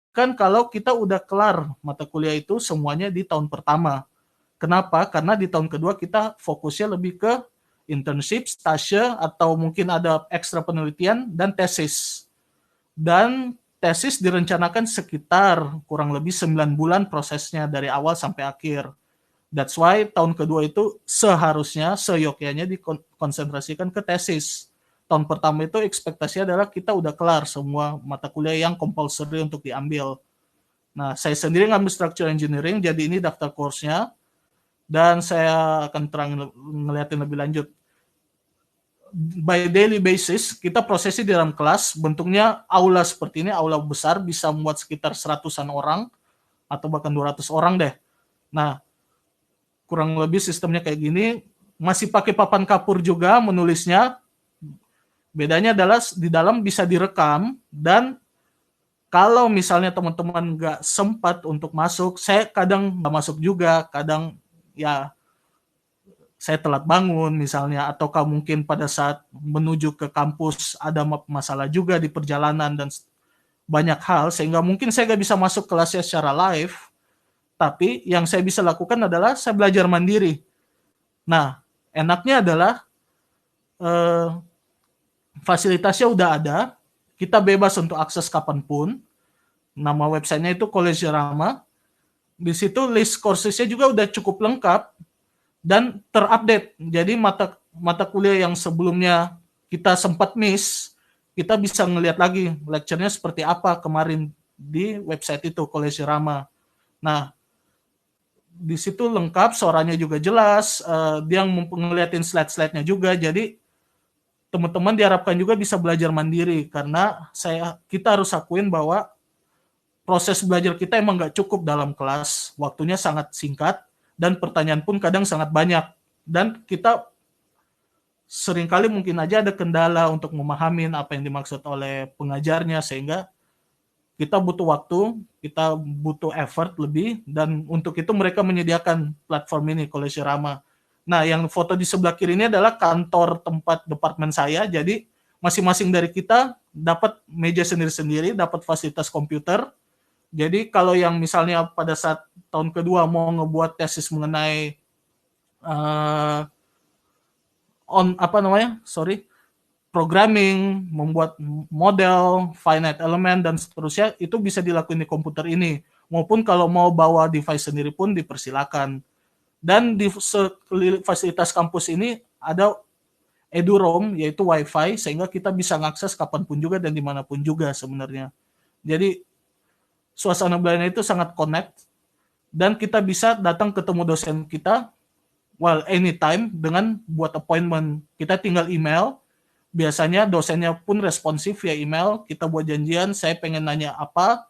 kan kalau kita udah kelar mata kuliah itu semuanya di tahun pertama. Kenapa? Karena di tahun kedua kita fokusnya lebih ke internship, stase, atau mungkin ada ekstra penelitian dan tesis. Dan tesis direncanakan sekitar kurang lebih 9 bulan prosesnya dari awal sampai akhir. That's why tahun kedua itu seharusnya, seyogyanya dikonsentrasikan ke tesis. Tahun pertama itu ekspektasinya adalah kita udah kelar semua mata kuliah yang compulsory untuk diambil. Nah, saya sendiri ngambil structural engineering, jadi ini daftar course-nya, dan saya akan terang ngeliatin lebih lanjut. By daily basis, kita prosesi di dalam kelas, bentuknya aula seperti ini, aula besar, bisa muat sekitar 100-an orang, atau bahkan 200 orang deh. Nah, kurang lebih sistemnya kayak gini, masih pakai papan kapur juga menulisnya. Bedanya adalah di dalam bisa direkam, dan kalau misalnya teman-teman nggak sempat untuk masuk, saya kadang nggak masuk juga, kadang ya saya telat bangun misalnya, ataukah mungkin pada saat menuju ke kampus ada masalah juga di perjalanan dan banyak hal, sehingga mungkin saya nggak bisa masuk kelasnya secara live, tapi yang saya bisa lakukan adalah saya belajar mandiri. Nah, enaknya adalah eh, fasilitasnya udah ada, kita bebas untuk akses kapanpun. Nama websitenya itu Collegerama. Di situ list coursesnya juga udah cukup lengkap dan terupdate. Jadi mata mata kuliah yang sebelumnya kita sempat miss, kita bisa ngelihat lagi lecture-nya seperti apa kemarin di website itu Collegerama. Nah, di situ lengkap, suaranya juga jelas, dia ngeliatin slide-slide-nya juga, jadi teman-teman diharapkan juga bisa belajar mandiri, karena kita harus akuin bahwa proses belajar kita emang nggak cukup dalam kelas, waktunya sangat singkat, dan pertanyaan pun kadang sangat banyak, dan kita seringkali mungkin aja ada kendala untuk memahami apa yang dimaksud oleh pengajarnya, sehingga kita butuh waktu, kita butuh effort lebih, dan untuk itu mereka menyediakan platform ini, Collegerama. Nah, yang foto di sebelah kiri ini adalah kantor tempat departemen saya, jadi masing-masing dari kita dapat meja sendiri-sendiri, dapat fasilitas komputer. Jadi kalau yang misalnya pada saat tahun kedua mau ngebuat tesis mengenai uh, programming, membuat model, finite element, dan seterusnya, itu bisa dilakukan di komputer ini. Maupun kalau mau bawa device sendiri pun dipersilakan. Dan di fasilitas kampus ini ada eduroam, yaitu wifi, sehingga kita bisa mengakses kapanpun juga dan dimanapun juga sebenarnya. Jadi suasana belajarnya itu sangat connect, dan kita bisa datang ketemu dosen kita anytime dengan buat appointment. Kita tinggal email, biasanya dosennya pun responsif via email, kita buat janjian, saya pengen nanya apa,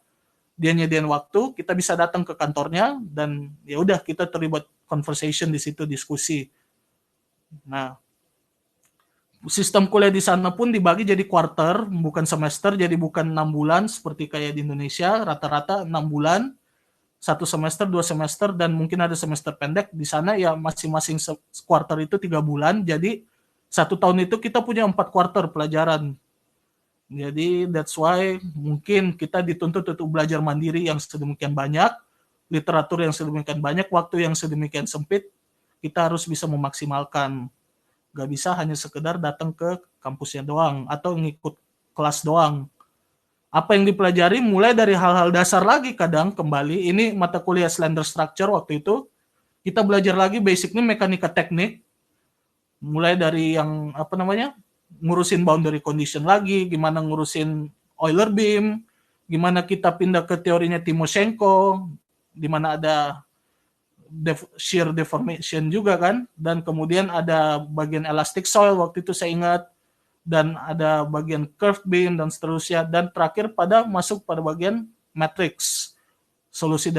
dia nyediain waktu, kita bisa datang ke kantornya, dan ya udah kita terlibat conversation di situ, diskusi. Nah, sistem kuliah di sana pun dibagi jadi quarter, bukan semester, jadi bukan 6 bulan seperti kayak di Indonesia, rata-rata 6 bulan, 1 semester, 2 semester, dan mungkin ada semester pendek. Di sana ya masing-masing quarter itu 3 bulan, jadi 1 tahun itu kita punya 4 quarter pelajaran. Jadi that's why mungkin kita dituntut untuk belajar mandiri yang sedemikian banyak, literatur yang sedemikian banyak, waktu yang sedemikian sempit, kita harus bisa memaksimalkan. Gak bisa hanya sekedar datang ke kampusnya doang atau ngikut kelas doang. Apa yang dipelajari mulai dari hal-hal dasar lagi, kadang kembali, ini mata kuliah slender structure waktu itu, kita belajar lagi basicnya mekanika teknik, mulai dari yang ngurusin boundary condition lagi, gimana ngurusin Euler beam, gimana kita pindah ke teorinya Timoshenko, di mana ada shear deformation juga kan, dan kemudian ada bagian elastic soil waktu itu saya ingat, dan ada bagian curved beam dan seterusnya, dan terakhir masuk pada bagian matrix, solusi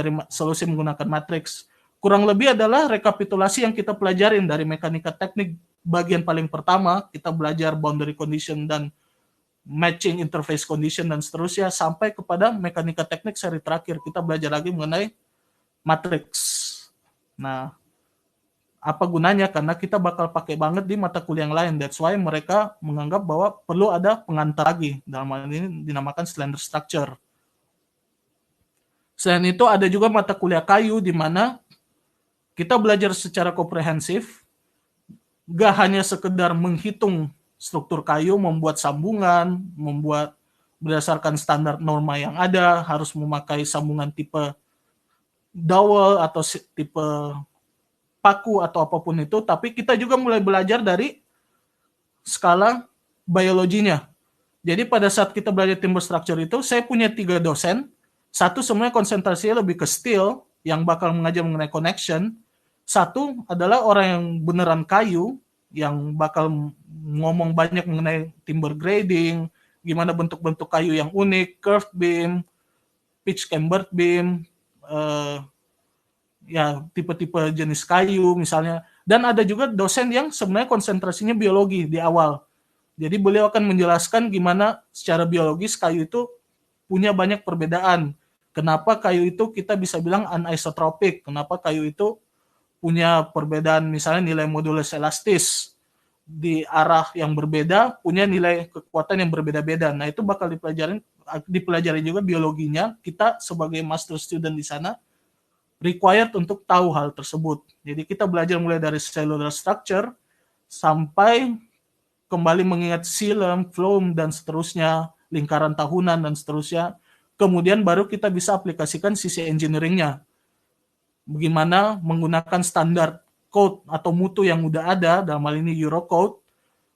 menggunakan matrix. Kurang lebih adalah rekapitulasi yang kita pelajarin dari mekanika teknik. Bagian paling pertama kita belajar boundary condition dan matching interface condition dan seterusnya, sampai kepada mekanika teknik seri terakhir kita belajar lagi mengenai matrix. Nah, apa gunanya? Karena kita bakal pakai banget di mata kuliah yang lain. That's why mereka menganggap bahwa perlu ada pengantar lagi. Dalam hal ini dinamakan slender structure. Selain itu ada juga mata kuliah kayu di mana kita belajar secara komprehensif, gak hanya sekedar menghitung struktur kayu, membuat sambungan, membuat berdasarkan standar norma yang ada, harus memakai sambungan tipe dowel atau tipe paku atau apapun itu, tapi kita juga mulai belajar dari skala biologinya. Jadi pada saat kita belajar timber structure itu, saya punya 3 dosen. Satu sebenarnya konsentrasinya lebih ke steel, yang bakal mengajar mengenai connection. Satu adalah orang yang beneran kayu, yang bakal ngomong banyak mengenai timber grading, gimana bentuk-bentuk kayu yang unik, curved beam, pitch cambered beam, ya tipe-tipe jenis kayu misalnya. Dan ada juga dosen yang sebenarnya konsentrasinya biologi di awal. Jadi beliau akan menjelaskan gimana secara biologis kayu itu punya banyak perbedaan. Kenapa kayu itu kita bisa bilang anisotropik, kenapa kayu itu punya perbedaan misalnya nilai modulus elastis di arah yang berbeda, punya nilai kekuatan yang berbeda-beda. Nah, itu bakal dipelajari juga biologinya. Kita sebagai master student di sana required untuk tahu hal tersebut. Jadi kita belajar mulai dari cellular structure sampai kembali mengingat silem, phloem, dan seterusnya, lingkaran tahunan, dan seterusnya. Kemudian baru kita bisa aplikasikan sisi engineering-nya. Bagaimana menggunakan standar code atau mutu yang udah ada, dalam hal ini Eurocode,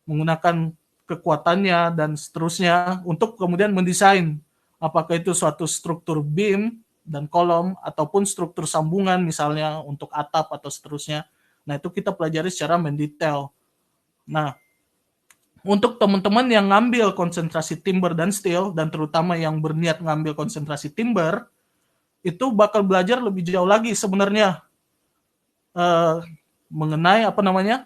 menggunakan kekuatannya, dan seterusnya, untuk kemudian mendesain apakah itu suatu struktur beam dan kolom, ataupun struktur sambungan, misalnya untuk atap atau seterusnya. Nah, itu kita pelajari secara mendetail. Nah, untuk teman-teman yang ngambil konsentrasi timber dan steel, dan terutama yang berniat ngambil konsentrasi timber, itu bakal belajar lebih jauh lagi sebenarnya mengenai apa namanya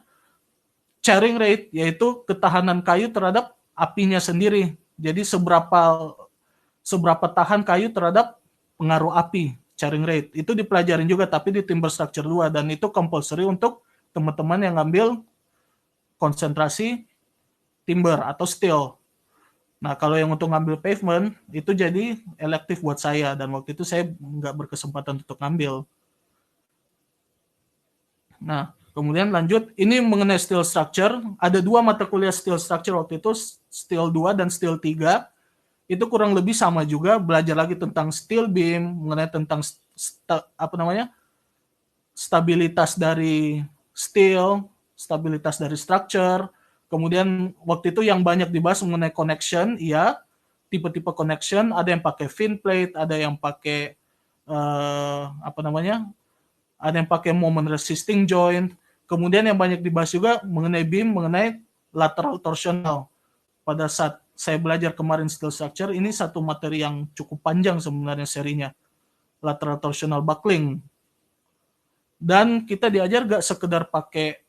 charring rate, yaitu ketahanan kayu terhadap apinya sendiri. Jadi seberapa tahan kayu terhadap pengaruh api, charring rate. Itu dipelajarin juga tapi di timber structure 2, dan itu compulsory untuk teman-teman yang ngambil konsentrasi timber atau steel. Nah, kalau yang untuk ngambil pavement, itu jadi elektif buat saya, dan waktu itu saya nggak berkesempatan untuk ngambil. Nah, kemudian lanjut, ini mengenai steel structure, ada 2 mata kuliah steel structure waktu itu, steel 2 dan steel 3, itu kurang lebih sama juga, belajar lagi tentang steel beam, mengenai tentang stabilitas dari steel, stabilitas dari structure. Kemudian waktu itu yang banyak dibahas mengenai connection, iya, tipe-tipe connection, ada yang pakai fin plate, ada yang pakai ada yang pakai moment resisting joint. Kemudian yang banyak dibahas juga mengenai beam, mengenai lateral torsional. Pada saat saya belajar kemarin steel structure, ini satu materi yang cukup panjang sebenarnya serinya, lateral torsional buckling. Dan kita diajar gak sekedar pakai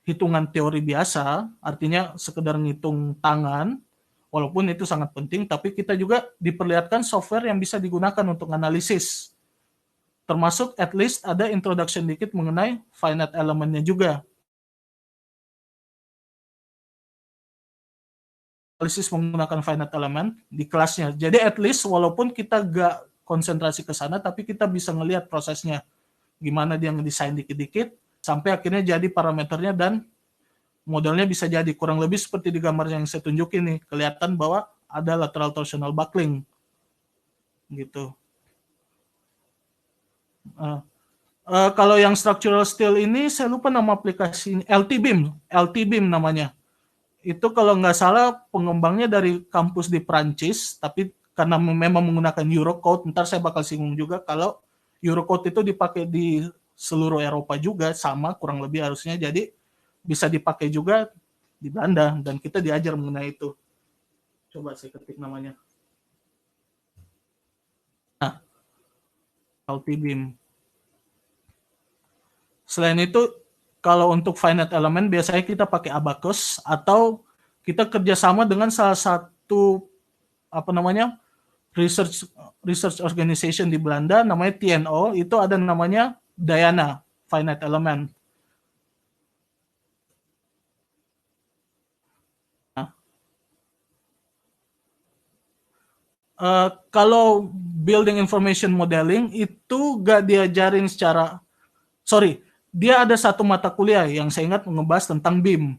hitungan teori biasa, artinya sekedar ngitung tangan, walaupun itu sangat penting, tapi kita juga diperlihatkan software yang bisa digunakan untuk analisis. Termasuk at least ada introduction dikit mengenai finite elementnya juga. Analisis menggunakan finite element di kelasnya. Jadi at least walaupun kita gak konsentrasi ke sana, tapi kita bisa ngelihat prosesnya. Gimana dia ngedesain dikit-dikit, sampai akhirnya jadi parameternya dan modelnya bisa jadi kurang lebih seperti di gambar yang saya tunjukin nih, kelihatan bahwa ada lateral torsional buckling gitu. Kalau yang structural steel ini saya lupa nama aplikasinya, LT-Beam namanya. Itu kalau nggak salah pengembangnya dari kampus di Prancis, tapi karena memang menggunakan Eurocode, ntar saya bakal singgung juga kalau Eurocode itu dipakai di seluruh Eropa juga, sama kurang lebih harusnya, jadi bisa dipakai juga di Belanda, dan kita diajar mengenai itu. Coba saya ketik namanya. Nah, LT-Beam. Selain itu, kalau untuk finite element biasanya kita pakai abacus atau kita kerjasama dengan salah satu research research organization di Belanda namanya TNO, itu ada namanya Diana finite element. Nah, kalau Building Information Modeling itu gak diajarin secara, dia ada satu mata kuliah yang saya ingat ngebahas tentang BIM.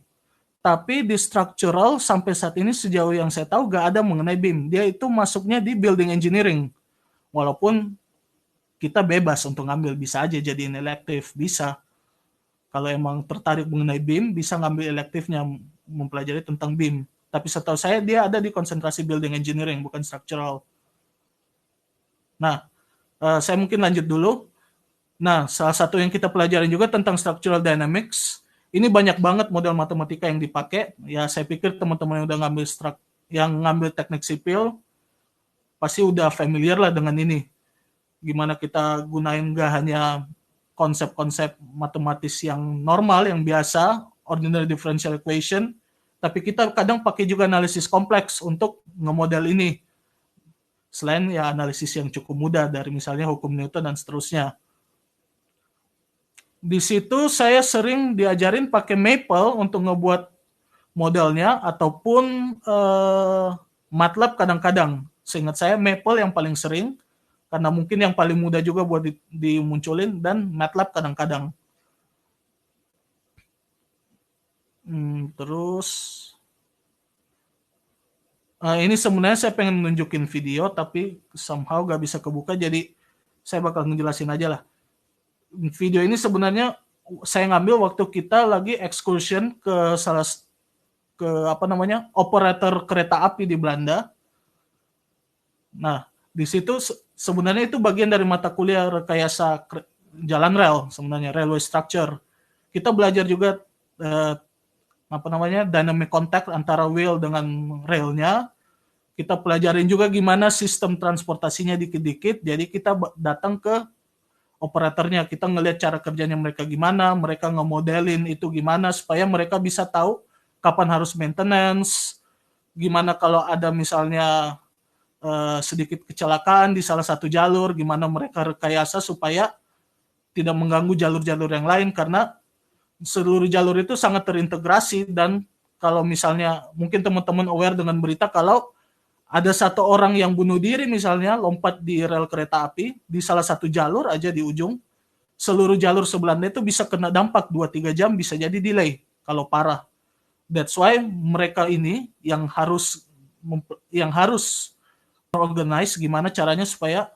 Tapi di structural sampai saat ini sejauh yang saya tahu gak ada mengenai BIM. Dia itu masuknya di building engineering. Walaupun kita bebas untuk ngambil, bisa aja jadiin elektif, bisa. Kalau emang tertarik mengenai BIM, bisa ngambil elektifnya mempelajari tentang BIM. Tapi setahu saya dia ada di konsentrasi building engineering, bukan structural. Nah, saya mungkin lanjut dulu. Nah, salah satu yang kita pelajarin juga tentang structural dynamics. Ini banyak banget model matematika yang dipakai. Ya, saya pikir teman-teman yang udah ngambil teknik sipil pasti udah familiar lah dengan ini. Gimana kita gunain gak hanya konsep-konsep matematis yang normal, yang biasa, ordinary differential equation, tapi kita kadang pakai juga analisis kompleks untuk ngemodel ini. Selain ya analisis yang cukup mudah dari misalnya hukum Newton dan seterusnya. Di situ saya sering diajarin pakai Maple untuk ngebuat modelnya, ataupun MATLAB kadang-kadang. Seingat saya Maple yang paling sering, karena mungkin yang paling mudah juga buat dimunculin, dan MATLAB kadang-kadang. Terus ini sebenarnya saya pengen nunjukin video, tapi somehow gak bisa kebuka, jadi saya bakal ngejelasin aja lah. Video ini sebenarnya saya ngambil waktu kita lagi excursion ke operator kereta api di Belanda. Nah, di situ sebenarnya itu bagian dari mata kuliah rekayasa jalan rel, sebenarnya railway structure. Kita belajar juga dynamic contact antara wheel dengan railnya. Kita pelajarin juga gimana sistem transportasinya dikit-dikit. Jadi kita datang ke operatornya, kita ngelihat cara kerjanya mereka gimana, mereka ngemodelin itu gimana supaya mereka bisa tahu kapan harus maintenance, gimana kalau ada misalnya sedikit kecelakaan di salah satu jalur, gimana mereka rekayasa supaya tidak mengganggu jalur-jalur yang lain, karena seluruh jalur itu sangat terintegrasi. Dan kalau misalnya mungkin teman-teman aware dengan berita kalau ada satu orang yang bunuh diri misalnya lompat di rel kereta api di salah satu jalur aja di ujung, seluruh jalur sebelahnya itu bisa kena dampak 2-3 jam, bisa jadi delay kalau parah. That's why mereka ini yang harus organize gimana caranya supaya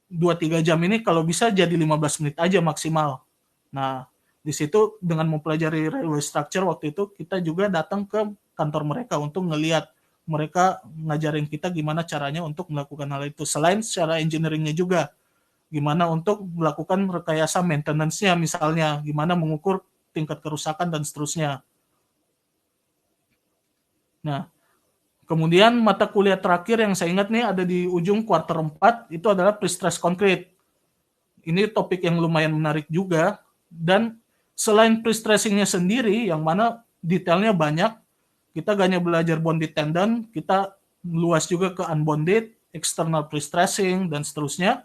2-3 jam ini kalau bisa jadi 15 menit aja maksimal. Nah, di situ dengan mempelajari railway structure waktu itu kita juga datang ke kantor mereka untuk ngelihat mereka ngajarin kita gimana caranya untuk melakukan hal itu. Selain secara engineering-nya juga, gimana untuk melakukan rekayasa maintenance-nya misalnya, gimana mengukur tingkat kerusakan dan seterusnya. Nah, kemudian mata kuliah terakhir yang saya ingat nih ada di ujung kuarter 4, itu adalah pre-stress concrete. Ini topik yang lumayan menarik juga, dan selain pre-stressing-nya sendiri, yang mana detailnya banyak, kita gak hanya belajar bonded tendon, kita luas juga ke unbonded, external pre-stressing, dan seterusnya.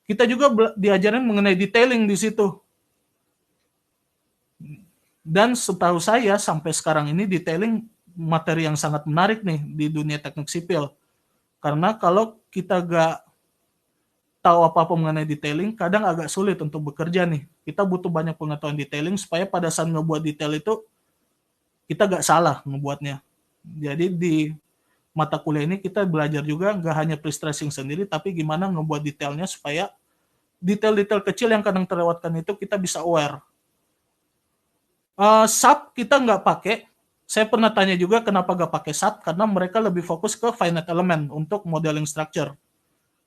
Kita juga diajarin mengenai detailing di situ. Dan setahu saya, sampai sekarang ini detailing materi yang sangat menarik nih di dunia teknik sipil. Karena kalau kita gak tahu apa-apa mengenai detailing, kadang agak sulit untuk bekerja nih. Kita butuh banyak pengetahuan detailing supaya pada saat ngebuat detail itu kita gak salah ngebuatnya. Jadi di mata kuliah ini kita belajar juga gak hanya pre-stressing sendiri, tapi gimana ngebuat detailnya supaya detail-detail kecil yang kadang terlewatkan itu kita bisa aware. SAP kita gak pakai. Saya pernah tanya juga kenapa gak pakai SAP, karena mereka lebih fokus ke finite element untuk modeling structure.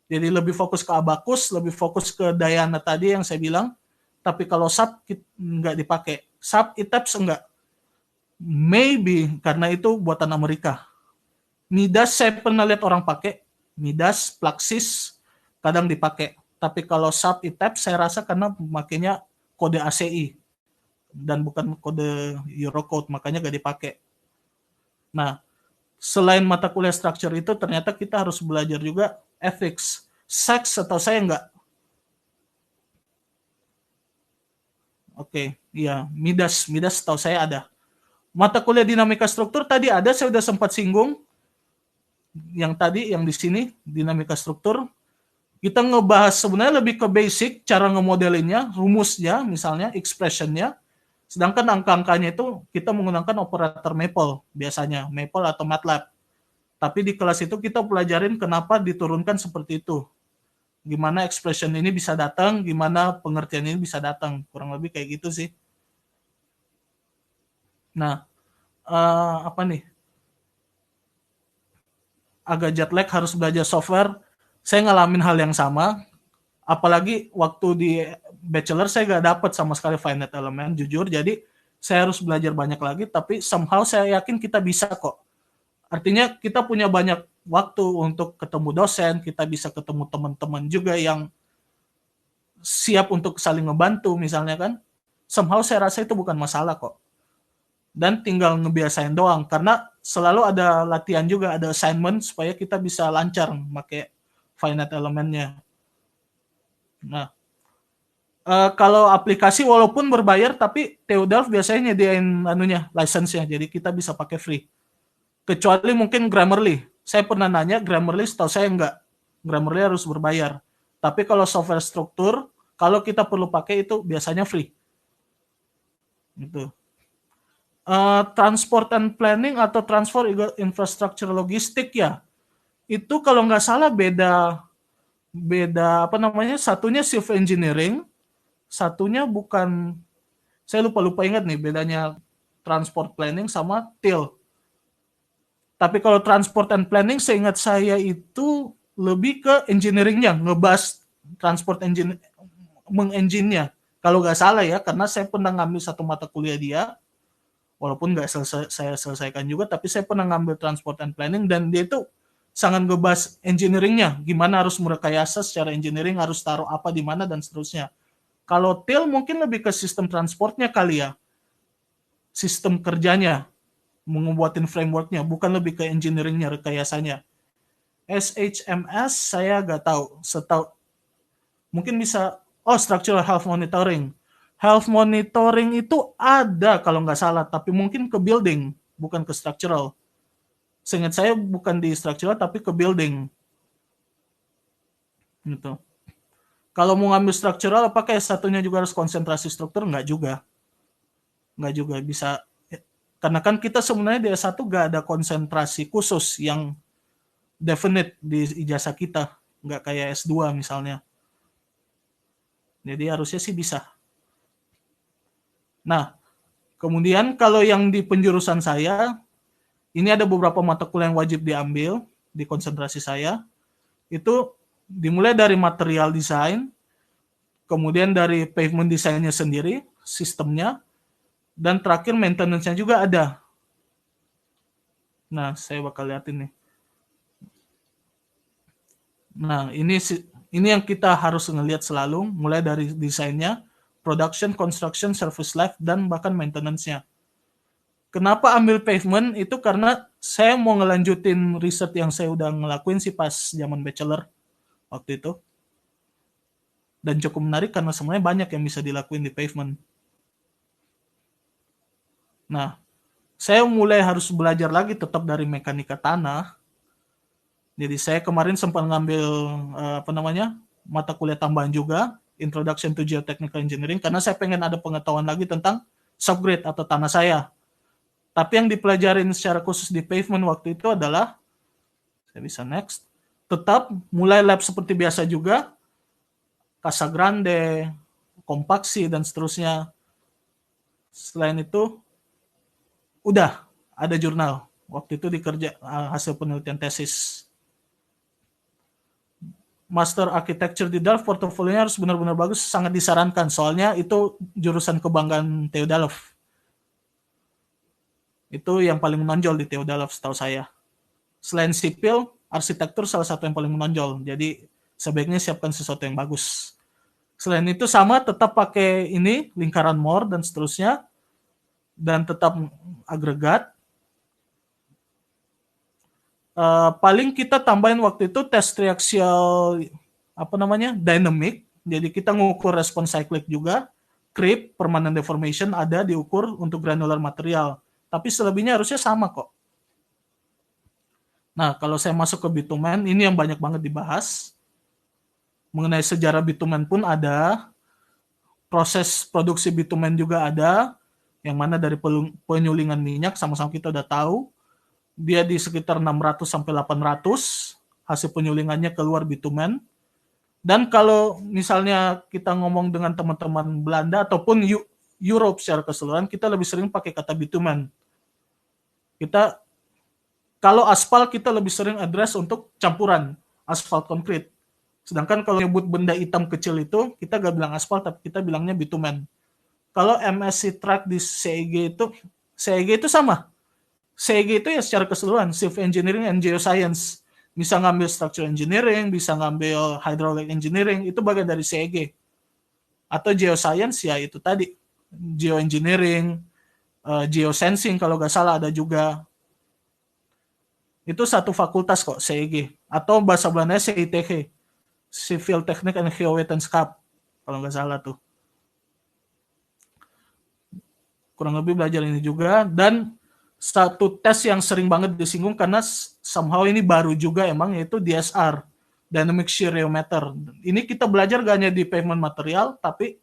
Jadi lebih fokus ke abacus, lebih fokus ke Dayana tadi yang saya bilang. Tapi kalau SAP nggak dipakai. SAP ITAPS enggak. Maybe karena itu buatan Amerika. Midas saya pernah lihat orang pakai, Midas, Plaxis kadang dipakai. Tapi kalau SAP ITAPS saya rasa karena makanya kode ACI dan bukan kode Eurocode, makanya gak dipakai. Nah, selain mata kuliah structure itu ternyata kita harus belajar juga ethics. Sex atau saya enggak? Oke, iya, Midas tahu saya ada. Mata kuliah dinamika struktur tadi ada, saya sudah sempat singgung. Yang tadi, yang di sini, dinamika struktur. Kita ngebahas sebenarnya lebih ke basic, cara ngemodelinnya, rumusnya, misalnya expressionnya. Sedangkan angka-angkanya itu kita menggunakan operator Maple biasanya, Maple atau MATLAB. Tapi di kelas itu kita pelajarin kenapa diturunkan seperti itu. Gimana expression ini bisa datang, gimana pengertian ini bisa datang. Kurang lebih kayak gitu sih. Nah, apa nih? Agak jet lag harus belajar software. Saya ngalamin hal yang sama. Apalagi waktu di bachelor saya gak dapat sama sekali finite element, jujur. Jadi saya harus belajar banyak lagi. Tapi somehow saya yakin kita bisa kok. Artinya kita punya banyak waktu untuk ketemu dosen, kita bisa ketemu teman-teman juga yang siap untuk saling ngebantu misalnya kan. Somehow saya rasa itu bukan masalah kok. Dan tinggal ngebiasain doang karena selalu ada latihan juga, ada assignment supaya kita bisa lancar pakai finite elementnya. Nah, kalau aplikasi walaupun berbayar tapi Theodolph biasanya nyediain anunya, license-nya. Jadi kita bisa pakai free. Kecuali mungkin Grammarly. Saya pernah nanya Grammarly, setahu saya enggak. Grammarly harus berbayar. Tapi kalau software struktur, kalau kita perlu pakai itu biasanya free. Gitu. Transport and planning atau transfer infrastructure logistik ya. Itu kalau nggak salah beda beda apa namanya? Satunya civil engineering, satunya bukan, saya lupa ingat nih bedanya transport planning sama TIL. Tapi kalau transport and planning seingat saya itu lebih ke engineeringnya, ngebahas transport engine, mengengine-nya. Kalau nggak salah ya, karena saya pernah ngambil satu mata kuliah dia, walaupun nggak saya selesaikan juga, tapi saya pernah ngambil transport and planning dan dia itu sangat ngebahas engineeringnya, gimana harus merekayasa secara engineering, harus taruh apa di mana dan seterusnya. Kalau TIL mungkin lebih ke sistem transportnya kali ya, sistem kerjanya, membuatin frameworknya, bukan lebih ke engineeringnya, rekayasanya. SHMS saya nggak tahu, mungkin bisa, structural health monitoring. Health monitoring itu ada kalau nggak salah, tapi mungkin ke building, bukan ke structural. Seingat saya bukan di structural, tapi ke building. Gitu. Kalau mau ngambil structural, apakah satunya juga harus konsentrasi struktur? Nggak juga. Nggak juga bisa. Karena kan kita sebenarnya di S1 nggak ada konsentrasi khusus yang definite di ijazah kita. Nggak kayak S2 misalnya. Jadi harusnya sih bisa. Nah, kemudian kalau yang di penjurusan saya, ini ada beberapa mata kuliah yang wajib diambil di konsentrasi saya. Itu dimulai dari material design, kemudian dari pavement design-nya sendiri, sistemnya, dan terakhir maintenance-nya juga ada. Nah, saya bakal liatin nih. Nah, ini yang kita harus ngelihat selalu, mulai dari desainnya, production, construction, service life, dan bahkan maintenance-nya. Kenapa ambil pavement? Itu karena saya mau ngelanjutin riset yang saya udah ngelakuin sih pas zaman bachelor waktu itu. Dan cukup menarik karena sebenarnya banyak yang bisa dilakuin di pavement. Nah, saya mulai harus belajar lagi tetap dari mekanika tanah. Jadi saya kemarin sempat ngambil mata kuliah tambahan juga, Introduction to Geotechnical Engineering, karena saya pengen ada pengetahuan lagi tentang subgrade atau tanah saya. Tapi yang dipelajarin secara khusus di pavement waktu itu adalah, saya bisa next, tetap mulai lab seperti biasa juga, Casa Grande, kompaksi, dan seterusnya. Selain itu, udah ada jurnal. Waktu itu dikerja hasil penelitian tesis. Master Architecture di Delft, portofolionya harus benar-benar bagus, sangat disarankan. Soalnya itu jurusan kebanggaan TU Delft. Itu yang paling menonjol di TU Delft setahu saya. Selain sipil, arsitektur salah satu yang paling menonjol. Jadi sebaiknya siapkan sesuatu yang bagus. Selain itu sama, tetap pakai ini, lingkaran Moore dan seterusnya. Dan tetap agregat. Paling kita tambahin waktu itu tes triaxial dynamic. Jadi kita ngukur respons cyclic juga. Creep, permanent deformation ada diukur untuk granular material. Tapi selebihnya harusnya sama kok. Nah, kalau saya masuk ke bitumen, ini yang banyak banget dibahas. mengenai sejarah bitumen pun ada, proses produksi bitumen juga ada, yang mana dari penyulingan minyak sama-sama kita udah tahu, dia di sekitar 600 sampai 800 hasil penyulingannya keluar bitumen. Dan kalau misalnya kita ngomong dengan teman-teman Belanda ataupun Europe secara keseluruhan, kita lebih sering pakai kata bitumen. Kita kalau aspal kita lebih sering address untuk campuran aspal konkrit. Sedangkan kalau nyebut benda hitam kecil itu, kita gak bilang aspal, tapi kita bilangnya bitumen. Kalau MSc track di CEG itu sama. CEG itu ya secara keseluruhan, Civil Engineering and Geoscience. Bisa ngambil Structural Engineering, bisa ngambil Hydraulic Engineering, itu bagian dari CEG. Atau Geoscience ya itu tadi, Geoengineering, Geosensing kalau nggak salah ada juga. Itu satu fakultas kok, CEG. Atau bahasa Belanda CITG, Civil Technic and Geowetenschap, kalau nggak salah tuh. Kurang lebih belajar ini juga. Dan satu tes yang sering banget disinggung karena somehow ini baru juga emang, yaitu DSR, Dynamic Shear Rheometer. Ini kita belajar gak hanya di pavement material, tapi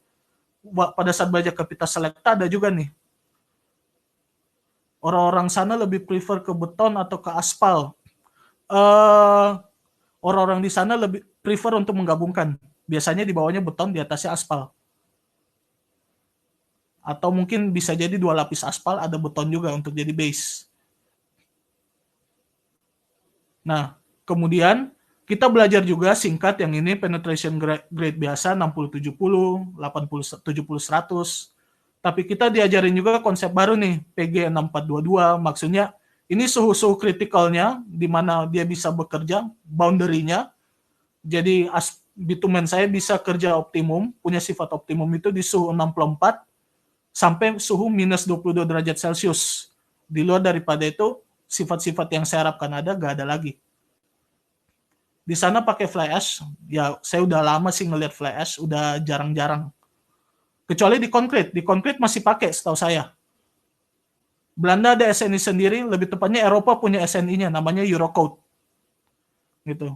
pada saat belajar Kapita Selecta ada juga nih. Orang-orang sana lebih prefer ke beton atau ke aspal. Orang-orang di sana lebih prefer untuk menggabungkan. Biasanya di bawahnya beton, di atasnya aspal. Atau mungkin bisa jadi 2 lapis aspal, ada beton juga untuk jadi base. Nah, kemudian kita belajar juga singkat yang ini penetration grade biasa 60-70, 80-70-100. Tapi kita diajarin juga konsep baru nih, PG6422. Maksudnya ini suhu-suhu kritikalnya di mana dia bisa bekerja, boundary-nya. Jadi bitumen saya bisa kerja optimum, punya sifat optimum itu di suhu 64 sampai suhu minus 22 derajat Celcius. Di luar daripada itu, sifat-sifat yang saya harapkan ada, gak ada lagi. Di sana pakai fly ash, ya saya udah lama sih ngeliat fly ash, udah jarang-jarang. Kecuali di konkrit masih pakai setahu saya. Belanda ada SNI sendiri, lebih tepatnya Eropa punya SNI-nya, namanya Eurocode. Gitu.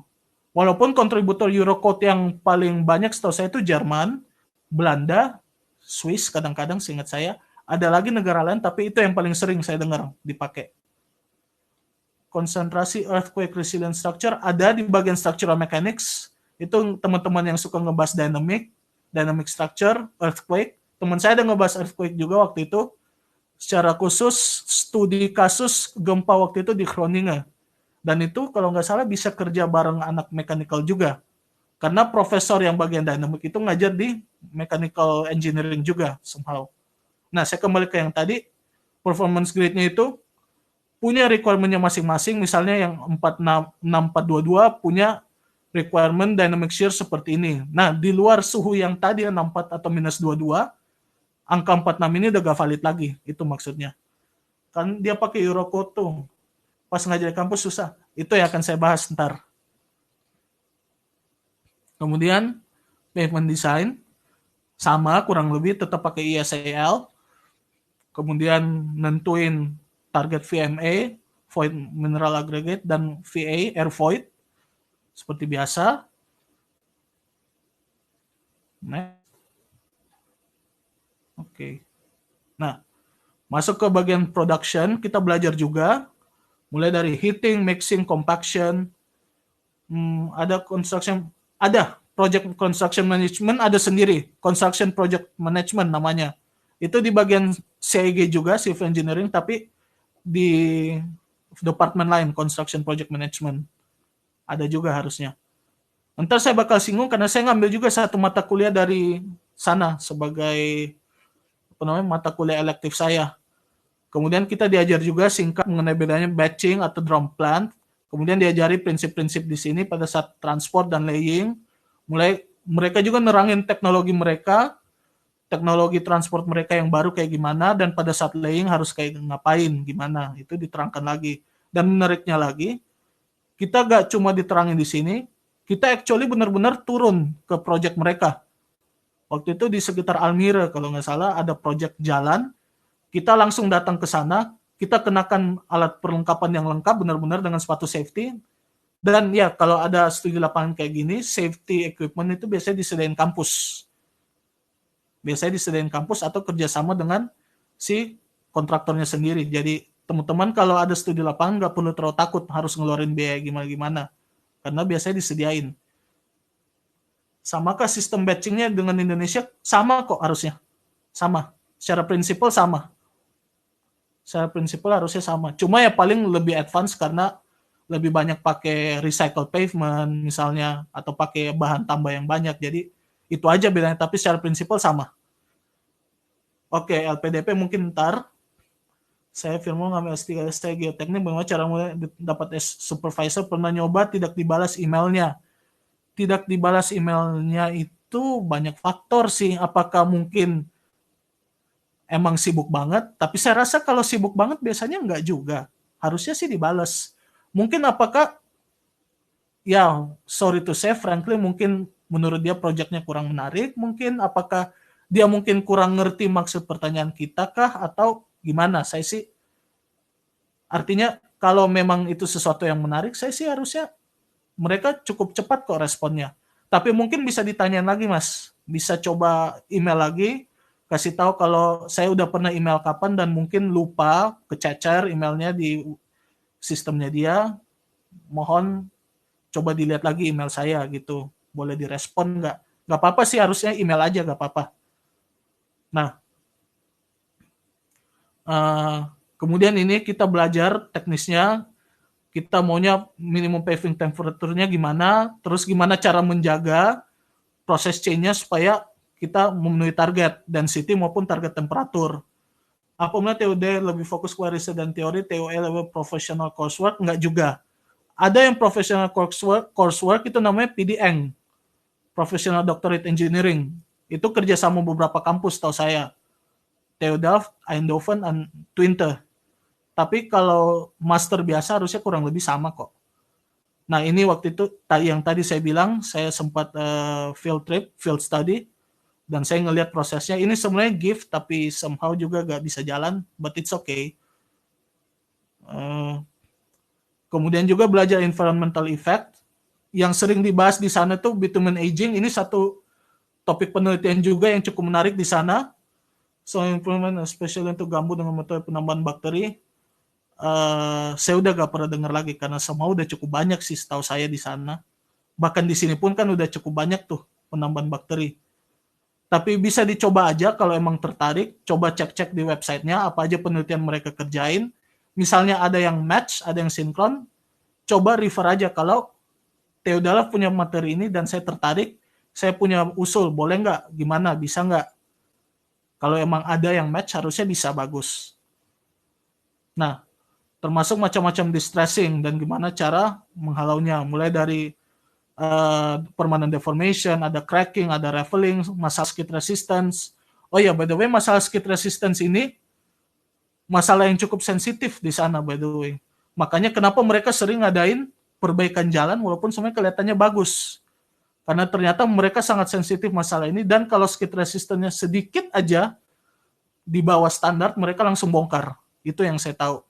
Walaupun kontributor Eurocode yang paling banyak setahu saya itu Jerman, Belanda, Swiss kadang-kadang seingat saya, ada lagi negara lain, tapi itu yang paling sering saya dengar dipakai. Konsentrasi earthquake resilient structure ada di bagian structural mechanics, itu teman-teman yang suka ngebahas dynamic structure, earthquake. Teman saya ada ngebahas earthquake juga waktu itu, secara khusus studi kasus gempa waktu itu di Groningen. Dan itu kalau nggak salah bisa kerja bareng anak mechanical juga. Karena profesor yang bagian dynamic itu ngajar di mechanical engineering juga somehow. Nah, saya kembali ke yang tadi, performance grade-nya itu punya requirement-nya masing-masing. Misalnya yang 6422 punya requirement dynamic shear seperti ini. Nah, di luar suhu yang tadi 64 atau minus 22, angka 46 ini udah gak valid lagi. Itu maksudnya. Kan dia pakai Eurocode tuh. Pas ngajar di kampus susah. Itu yang akan saya bahas ntar. Kemudian pavement design sama kurang lebih tetap pakai ISAL. Kemudian nentuin target VMA, void mineral aggregate, dan VA, air void seperti biasa. Oke. Nah, masuk ke bagian production, kita belajar juga mulai dari heating, mixing, compaction, ada construction, ada project construction management, ada sendiri construction project management namanya. Itu di bagian CEG juga, civil engineering, tapi di department lain, construction project management. Ada juga harusnya. Ntar saya bakal singgung karena saya ngambil juga satu mata kuliah dari sana sebagai mata kuliah elektif saya. Kemudian kita diajar juga singkat mengenai bedanya batching atau drum plant. Kemudian diajari prinsip-prinsip di sini pada saat transport dan laying. Mulai mereka juga nerangin teknologi mereka, teknologi transport mereka yang baru kayak gimana, dan pada saat laying harus kayak ngapain, gimana. Itu diterangkan lagi. Dan menariknya lagi, kita gak cuma diterangin di sini, kita actually benar-benar turun ke project mereka. Waktu itu di sekitar Almere, kalau nggak salah, ada project jalan. Kita langsung datang ke sana, kita kenakan alat perlengkapan yang lengkap, benar-benar dengan sepatu safety. Dan ya kalau ada studi lapangan kayak gini, safety equipment itu biasanya disediain kampus. Biasanya disediain kampus atau kerjasama dengan si kontraktornya sendiri. Jadi teman-teman kalau ada studi lapangan nggak perlu terlalu takut harus ngeluarin biaya gimana-gimana. Karena biasanya disediain. Samakah sistem batchingnya dengan Indonesia? Sama kok harusnya. Sama. Secara prinsipal sama. Secara prinsipal harusnya sama. Cuma ya paling lebih advance karena lebih banyak pakai recycled pavement misalnya atau pakai bahan tambah yang banyak. Jadi itu aja bedanya, tapi secara prinsipal sama. Oke, LPDP mungkin ntar. Saya Firmo ngambil S3 saya geoteknik, bagaimana cara mulai dapat supervisor, pernah nyoba tidak dibalas emailnya. Tidak dibalas emailnya itu banyak faktor sih. Apakah mungkin emang sibuk banget? Tapi saya rasa kalau sibuk banget biasanya enggak juga. Harusnya sih dibalas. Mungkin apakah ya sorry to say frankly mungkin menurut dia proyeknya kurang menarik, mungkin apakah dia mungkin kurang ngerti maksud pertanyaan kita kah atau gimana? Saya sih artinya kalau memang itu sesuatu yang menarik, saya sih harusnya mereka cukup cepat kok responnya. Tapi mungkin bisa ditanyain lagi Mas, bisa coba email lagi, kasih tahu kalau saya udah pernah email kapan dan mungkin lupa kececer emailnya di sistemnya dia, mohon coba dilihat lagi email saya gitu, boleh direspon nggak? Nggak apa-apa sih harusnya email aja nggak apa-apa. Nah, kemudian ini kita belajar teknisnya, kita maunya minimum paving temperature-nya gimana, terus gimana cara menjaga proses change-nya supaya kita memenuhi target density maupun target temperatur. Apabila TUD lebih fokus ke riset dan teori, TUE lebih professional coursework, enggak juga. Ada yang professional coursework itu namanya PDEng, Professional Doctorate Engineering. Itu kerjasama beberapa kampus tahu saya. TU Delft, Eindhoven, dan Twente. Tapi kalau master biasa harusnya kurang lebih sama kok. Nah ini waktu itu yang tadi saya bilang, saya sempat field trip, field study, dan saya ngelihat prosesnya. Ini sebenarnya gift, tapi somehow juga gak bisa jalan, but it's okay. Kemudian juga belajar environmental effect. Yang sering dibahas di sana tuh bitumen aging. Ini satu topik penelitian juga yang cukup menarik di sana. So improvement especially untuk gambut dengan metode penambahan bakteri. Saya udah gak pernah dengar lagi karena semua udah cukup banyak sih setahu saya di sana. Bahkan di sini pun kan udah cukup banyak tuh penambahan bakteri. Tapi bisa dicoba aja kalau emang tertarik, coba cek-cek di websitenya apa aja penelitian mereka kerjain. Misalnya ada yang match, ada yang sinkron, coba refer aja kalau Theodala punya materi ini dan saya tertarik, saya punya usul, boleh nggak? Gimana? Bisa nggak? Kalau emang ada yang match, harusnya bisa bagus. Nah, termasuk macam-macam distressing dan gimana cara menghalaunya. Mulai dari permanent deformation, ada cracking, ada raveling, masalah skid resistance. Oh ya, by the way, masalah skid resistance ini masalah yang cukup sensitif di sana, by the way. Makanya kenapa mereka sering ngadain perbaikan jalan walaupun sebenarnya kelihatannya bagus. Karena ternyata mereka sangat sensitif masalah ini dan kalau skid resistance-nya sedikit aja di bawah standar, mereka langsung bongkar. Itu yang saya tahu.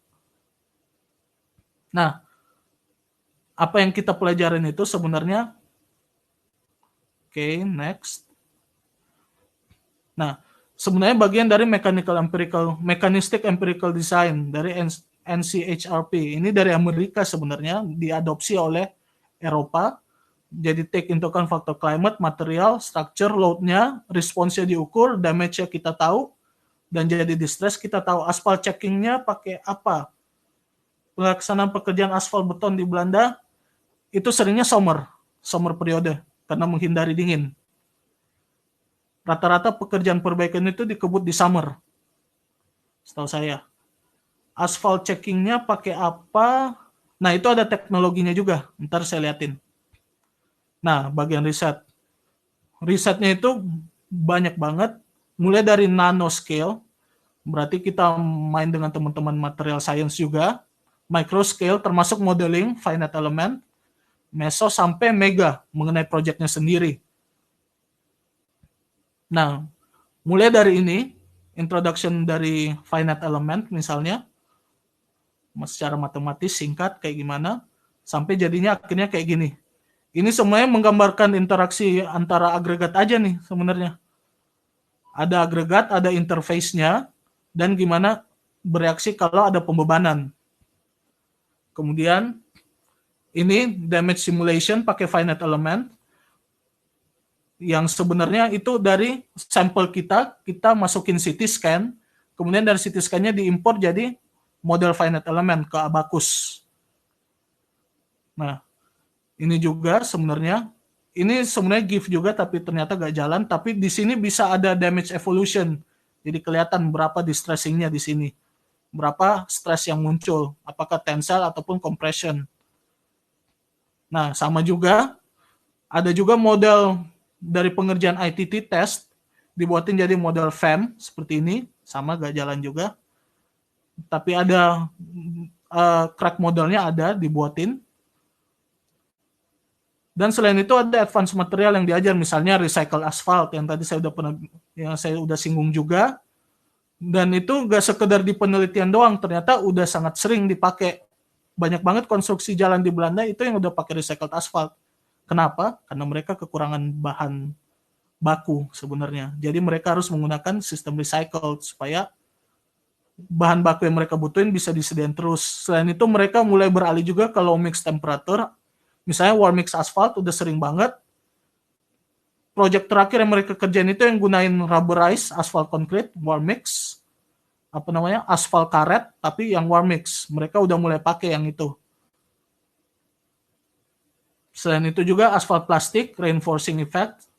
Nah, apa yang kita pelajarin itu sebenarnya next. Nah, sebenarnya bagian dari mechanistic empirical design dari NCHRP. Ini dari Amerika sebenarnya, diadopsi oleh Eropa. Jadi take into account faktor climate, material, structure, load-nya, response-nya diukur, damage-nya kita tahu, dan jadi distress kita tahu. Aspal checking-nya pakai apa? Pelaksanaan pekerjaan aspal beton di Belanda itu seringnya summer periode karena menghindari dingin. Rata-rata pekerjaan perbaikan itu dikebut di summer, setahu saya. Aspal checkingnya pakai apa? Nah itu ada teknologinya juga, ntar saya liatin. Nah bagian risetnya itu banyak banget, mulai dari nanoscale, berarti kita main dengan teman-teman material science juga, microscale termasuk modeling, finite element, meso sampai mega mengenai proyeknya sendiri. Nah, mulai dari ini, introduction dari finite element misalnya, secara matematis singkat kayak gimana, sampai jadinya akhirnya kayak gini. Ini semuanya menggambarkan interaksi antara agregat aja nih sebenarnya. Ada agregat, ada interface-nya, dan gimana bereaksi kalau ada pembebanan. Kemudian ini damage simulation pakai finite element, yang sebenarnya itu dari sampel kita masukin CT scan, kemudian dari CT scan-nya diimport jadi model finite element ke Abaqus. Nah, ini juga sebenarnya, ini sebenarnya GIF juga tapi ternyata gak jalan, tapi di sini bisa ada damage evolution. Jadi kelihatan berapa distressing-nya di sini. Berapa stress yang muncul, apakah tensile ataupun compression. Nah, sama juga, ada juga model dari pengerjaan ITT test, dibuatin jadi model FEM, seperti ini, sama gak jalan juga. Tapi ada crack modelnya ada, dibuatin. Dan selain itu ada advance material yang diajar, misalnya recycle asphalt yang tadi saya udah singgung juga. Dan itu gak sekedar di penelitian doang, ternyata udah sangat sering dipakai. Banyak banget konstruksi jalan di Belanda itu yang udah pakai recycled asphalt. Kenapa? Karena mereka kekurangan bahan baku sebenarnya. Jadi mereka harus menggunakan sistem recycled supaya bahan baku yang mereka butuhin bisa disediakan terus. Selain itu mereka mulai beralih juga ke low mix temperature. Misalnya warm mix asphalt udah sering banget. Project terakhir yang mereka kerjain itu yang gunain rubberized asphalt concrete, warm mix, asfal karet, tapi yang warm mix. Mereka udah mulai pakai yang itu. Selain itu juga asfal plastik, reinforcing effect.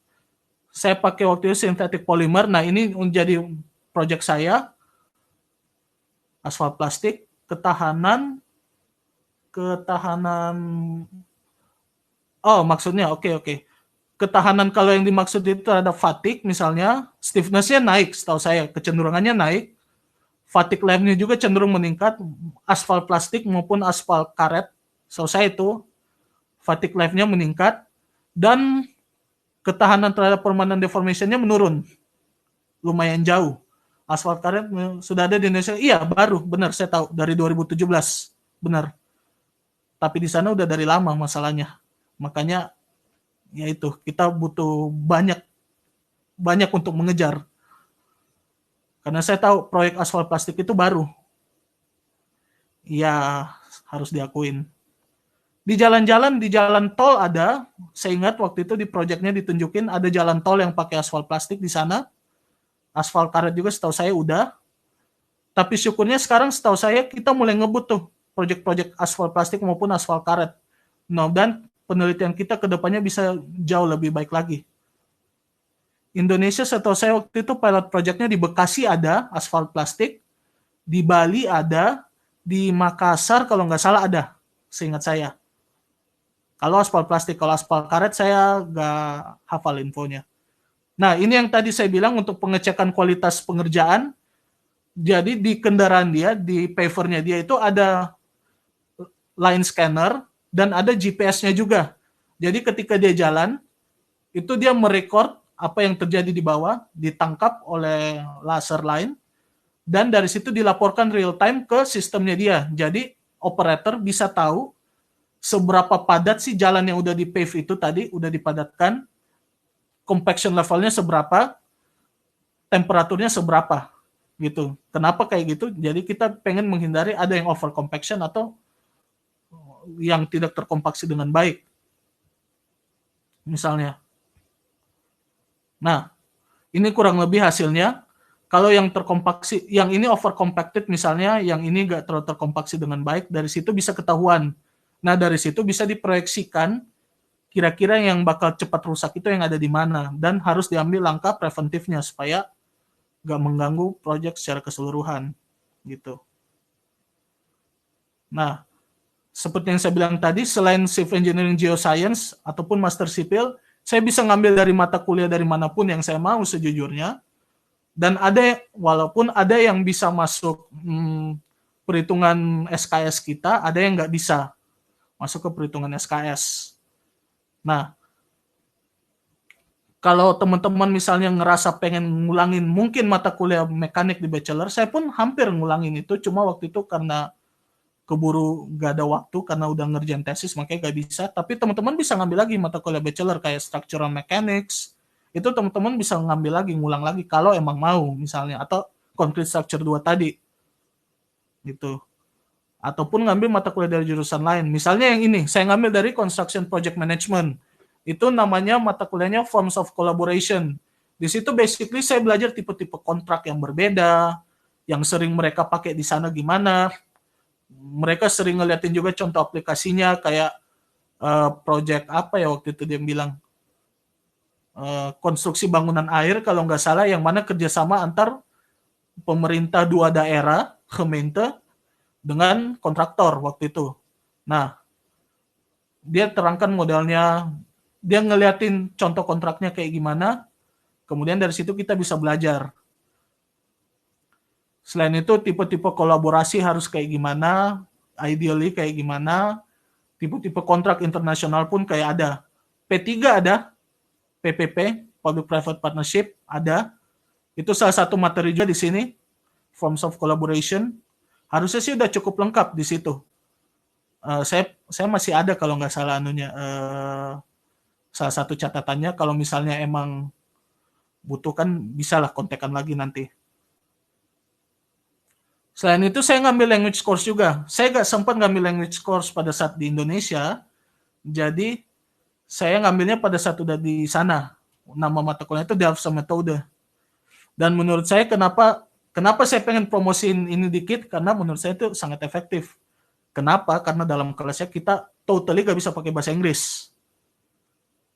Saya pakai waktu itu synthetic polymer. Nah, ini menjadi project saya. Asfal plastik, ketahanan. Oh, maksudnya oke. Ketahanan kalau yang dimaksud itu terhadap fatigue misalnya, stiffness-nya naik, setahu saya, kecenderungannya naik. Fatigue life-nya juga cenderung meningkat, aspal plastik maupun aspal karet. Setahu saya itu fatigue life-nya meningkat, dan ketahanan terhadap permanent deformation-nya menurun. Lumayan jauh. Aspal karet sudah ada di Indonesia. Iya, baru, benar, saya tahu, dari 2017. Benar. Tapi di sana udah dari lama masalahnya. Makanya ya itu, kita butuh banyak untuk mengejar. Karena saya tahu proyek aspal plastik itu baru. Ya, harus diakuin. Di jalan-jalan, di jalan tol ada, saya ingat waktu itu di proyeknya ditunjukin ada jalan tol yang pakai aspal plastik di sana. Aspal karet juga setahu saya udah. Tapi syukurnya sekarang setahu saya kita mulai ngebut tuh proyek-proyek aspal plastik maupun aspal karet. Nah, dan penelitian kita ke depannya bisa jauh lebih baik lagi. Indonesia setahu saya waktu itu pilot projectnya di Bekasi ada aspal plastik, di Bali ada, di Makassar kalau nggak salah ada, seingat saya. Kalau aspal plastik, kalau aspal karet saya nggak hafal infonya. Nah, ini yang tadi saya bilang untuk pengecekan kualitas pengerjaan. Jadi di kendaraan dia, di pavernya dia itu ada line scanner, dan ada GPS-nya juga. Jadi ketika dia jalan, itu dia merekord apa yang terjadi di bawah, ditangkap oleh laser line, dan dari situ dilaporkan real time ke sistemnya dia. Jadi operator bisa tahu seberapa padat sih jalan yang udah di pave itu tadi, udah dipadatkan, compaction levelnya seberapa, temperaturnya seberapa, gitu. Kenapa kayak gitu? Jadi kita pengen menghindari ada yang over compaction atau yang tidak terkompaksi dengan baik, misalnya. Nah, ini kurang lebih hasilnya. Kalau yang terkompaksi, yang ini over compacted misalnya, yang ini nggak terlalu terkompaksi dengan baik, dari situ bisa ketahuan. Nah, dari situ bisa diproyeksikan kira-kira yang bakal cepat rusak itu yang ada di mana, dan harus diambil langkah preventifnya supaya nggak mengganggu proyek secara keseluruhan, gitu. Nah, seperti yang saya bilang tadi, selain Civil Engineering Geoscience ataupun Master Sipil, saya bisa ngambil dari mata kuliah dari manapun yang saya mau sejujurnya. Dan ada, walaupun ada yang bisa masuk perhitungan SKS kita, ada yang nggak bisa masuk ke perhitungan SKS. Nah, kalau teman-teman misalnya ngerasa pengen ngulangin mungkin mata kuliah mekanik di bachelor, saya pun hampir ngulangin itu, cuma waktu itu karena keburu gak ada waktu karena udah ngerjain tesis makanya gak bisa. Tapi teman-teman bisa ngambil lagi mata kuliah bachelor kayak structural mechanics. Itu teman-teman bisa ngambil lagi, ngulang lagi kalau emang mau misalnya, atau concrete structure 2 tadi gitu. Ataupun ngambil mata kuliah dari jurusan lain. Misalnya yang ini, saya ngambil dari construction project management. Itu namanya mata kuliahnya forms of collaboration. Di situ basically saya belajar tipe-tipe kontrak yang berbeda, yang sering mereka pakai di sana gimana. Mereka sering ngeliatin juga contoh aplikasinya kayak project apa ya waktu itu dia bilang konstruksi bangunan air kalau nggak salah yang mana kerjasama antar pemerintah dua daerah, gemeente, dengan kontraktor waktu itu. Nah, dia terangkan modelnya, dia ngeliatin contoh kontraknya kayak gimana, kemudian dari situ kita bisa belajar. Selain itu, tipe-tipe kolaborasi harus kayak gimana, ideally kayak gimana, tipe-tipe kontrak internasional pun kayak ada. P3 ada, PPP, Public Private Partnership, ada. Itu salah satu materi juga di sini, Forms of Collaboration. Harusnya sih udah cukup lengkap di situ. Saya masih ada kalau nggak salah anunya salah satu catatannya kalau misalnya emang butuh kan bisalah kontekan lagi nanti. Selain itu saya ngambil language course juga. Saya nggak sempat ngambil language course pada saat di Indonesia, jadi saya ngambilnya pada saat udah di sana. Nama mata kuliah itu Delft Methode. Dan menurut saya kenapa saya pengen promosiin ini dikit karena menurut saya itu sangat efektif. Kenapa? Karena dalam kelasnya kita totally gak bisa pakai bahasa Inggris.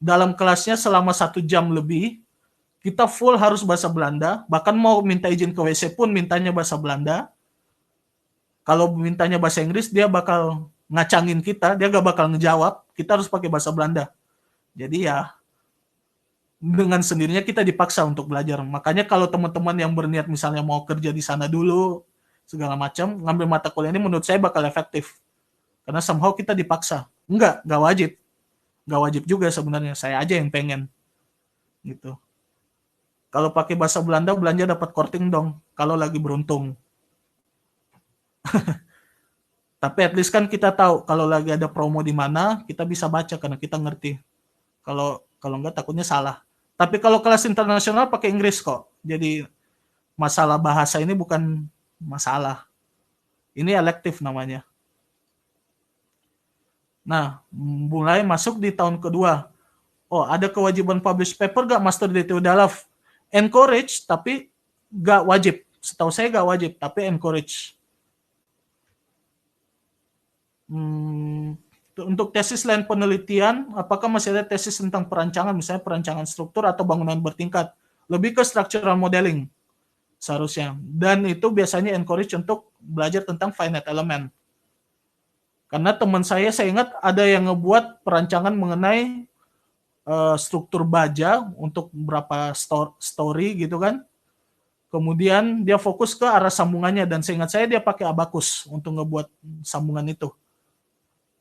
Dalam kelasnya selama 1 jam lebih, kita full harus bahasa Belanda, bahkan mau minta izin ke WC pun mintanya bahasa Belanda. Kalau mintanya bahasa Inggris, dia bakal ngacangin kita, dia gak bakal ngejawab, kita harus pakai bahasa Belanda. Jadi ya, dengan sendirinya kita dipaksa untuk belajar. Makanya kalau teman-teman yang berniat misalnya mau kerja di sana dulu, segala macam, ngambil mata kuliah ini menurut saya bakal efektif. Karena somehow kita dipaksa. Enggak wajib. Enggak wajib juga sebenarnya. Saya aja yang pengen. Gitu. Kalau pakai bahasa Belanda, belanja dapat korting dong. Kalau lagi beruntung. Tapi at least kan kita tahu kalau lagi ada promo di mana, kita bisa baca karena kita ngerti. Kalau enggak takutnya salah. Tapi kalau kelas internasional pakai Inggris kok. Jadi masalah bahasa ini bukan masalah. Ini elektif namanya. Nah, mulai masuk di tahun kedua. Oh, ada kewajiban publish paper gak Master di TU Delft? Encourage, tapi gak wajib. Setahu saya gak wajib, tapi encourage. Untuk tesis lain penelitian, apakah masih ada tesis tentang perancangan, misalnya perancangan struktur atau bangunan bertingkat? Lebih ke structural modeling seharusnya. Dan itu biasanya encourage untuk belajar tentang finite element. Karena teman saya ingat ada yang ngebuat perancangan mengenai struktur baja untuk beberapa story gitu kan. Kemudian dia fokus ke arah sambungannya dan seingat saya dia pakai abacus untuk ngebuat sambungan itu.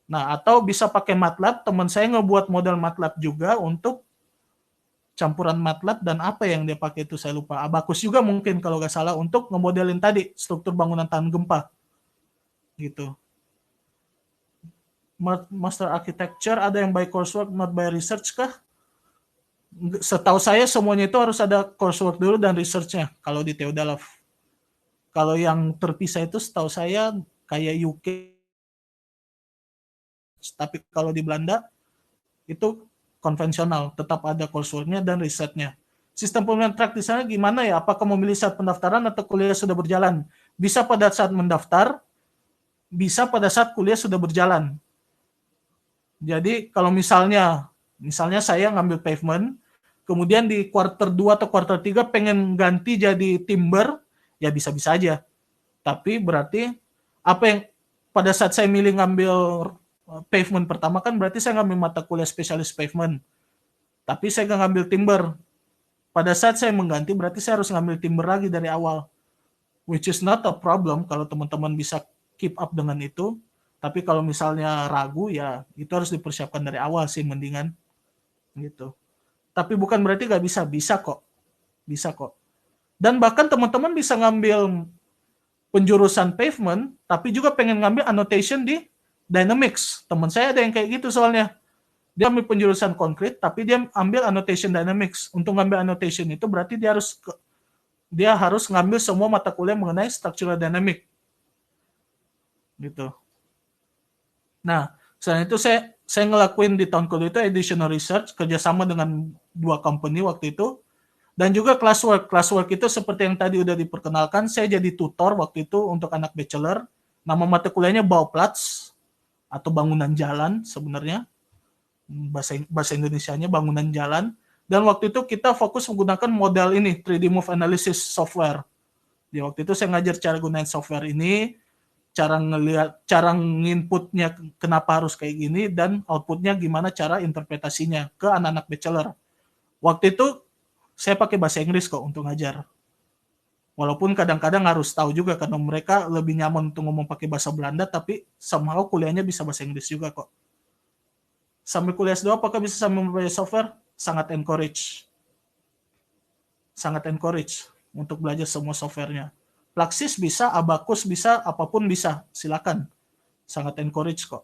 Nah, atau bisa pakai MATLAB, teman saya ngebuat model MATLAB juga untuk campuran MATLAB dan apa yang dia pakai itu saya lupa. Abacus juga mungkin kalau nggak salah untuk ngemodelin tadi struktur bangunan tahan gempa. Gitu. Master Architecture ada yang by coursework not by research kah? Setahu saya semuanya itu harus ada coursework dulu dan research-nya kalau di TU Delft. Kalau yang terpisah itu setahu saya kayak UK, tapi kalau di Belanda itu konvensional, tetap ada coursework-nya dan risetnya. Sistem pemilihan track di sana gimana ya? Apakah memilih saat pendaftaran atau kuliah sudah berjalan? Bisa pada saat mendaftar, bisa pada saat kuliah sudah berjalan. Jadi kalau misalnya saya ngambil pavement, kemudian di quarter 2 atau quarter 3 pengen ganti jadi timber, ya bisa-bisa aja. Tapi berarti apa yang pada saat saya milih ngambil pavement pertama kan berarti saya ngambil mata kuliah spesialis pavement. Tapi saya nggak ngambil timber. Pada saat saya mengganti berarti saya harus ngambil timber lagi dari awal. Which is not a problem kalau teman-teman bisa keep up dengan itu. Tapi kalau misalnya ragu ya itu harus dipersiapkan dari awal sih mendingan gitu. Tapi bukan berarti nggak bisa, bisa kok. Dan bahkan teman-teman bisa ngambil penjurusan pavement, tapi juga pengen ngambil annotation di Dynamics. Teman saya ada yang kayak gitu soalnya. Dia ambil penjurusan konkret, tapi dia ambil annotation Dynamics. Untuk ngambil annotation itu berarti dia harus ngambil semua mata kuliah mengenai structural dynamic. Gitu. Nah, selain itu saya ngelakuin di tahun kedua itu additional research kerjasama dengan 2 company waktu itu, dan juga classwork itu seperti yang tadi udah diperkenalkan, saya jadi tutor waktu itu untuk anak bachelor. Nama mata kuliahnya Bauplatz atau bangunan jalan sebenarnya, bahasa Indonesianya bangunan jalan. Dan waktu itu kita fokus menggunakan model ini 3D Move Analysis software. Di waktu itu saya ngajar cara gunain software ini, cara nginputnya kenapa harus kayak gini, dan outputnya gimana cara interpretasinya ke anak-anak bachelor. Waktu itu saya pakai bahasa Inggris kok untuk ngajar. Walaupun kadang-kadang harus tahu juga karena mereka lebih nyaman untuk ngomong pakai bahasa Belanda, tapi somehow kuliahnya bisa bahasa Inggris juga kok. Sambil kuliah S2 apakah bisa sambil belajar software? Sangat encourage. Sangat encourage untuk belajar semua softwarenya. Plaxis bisa, Abacus bisa, apapun bisa, silakan. Sangat encourage kok.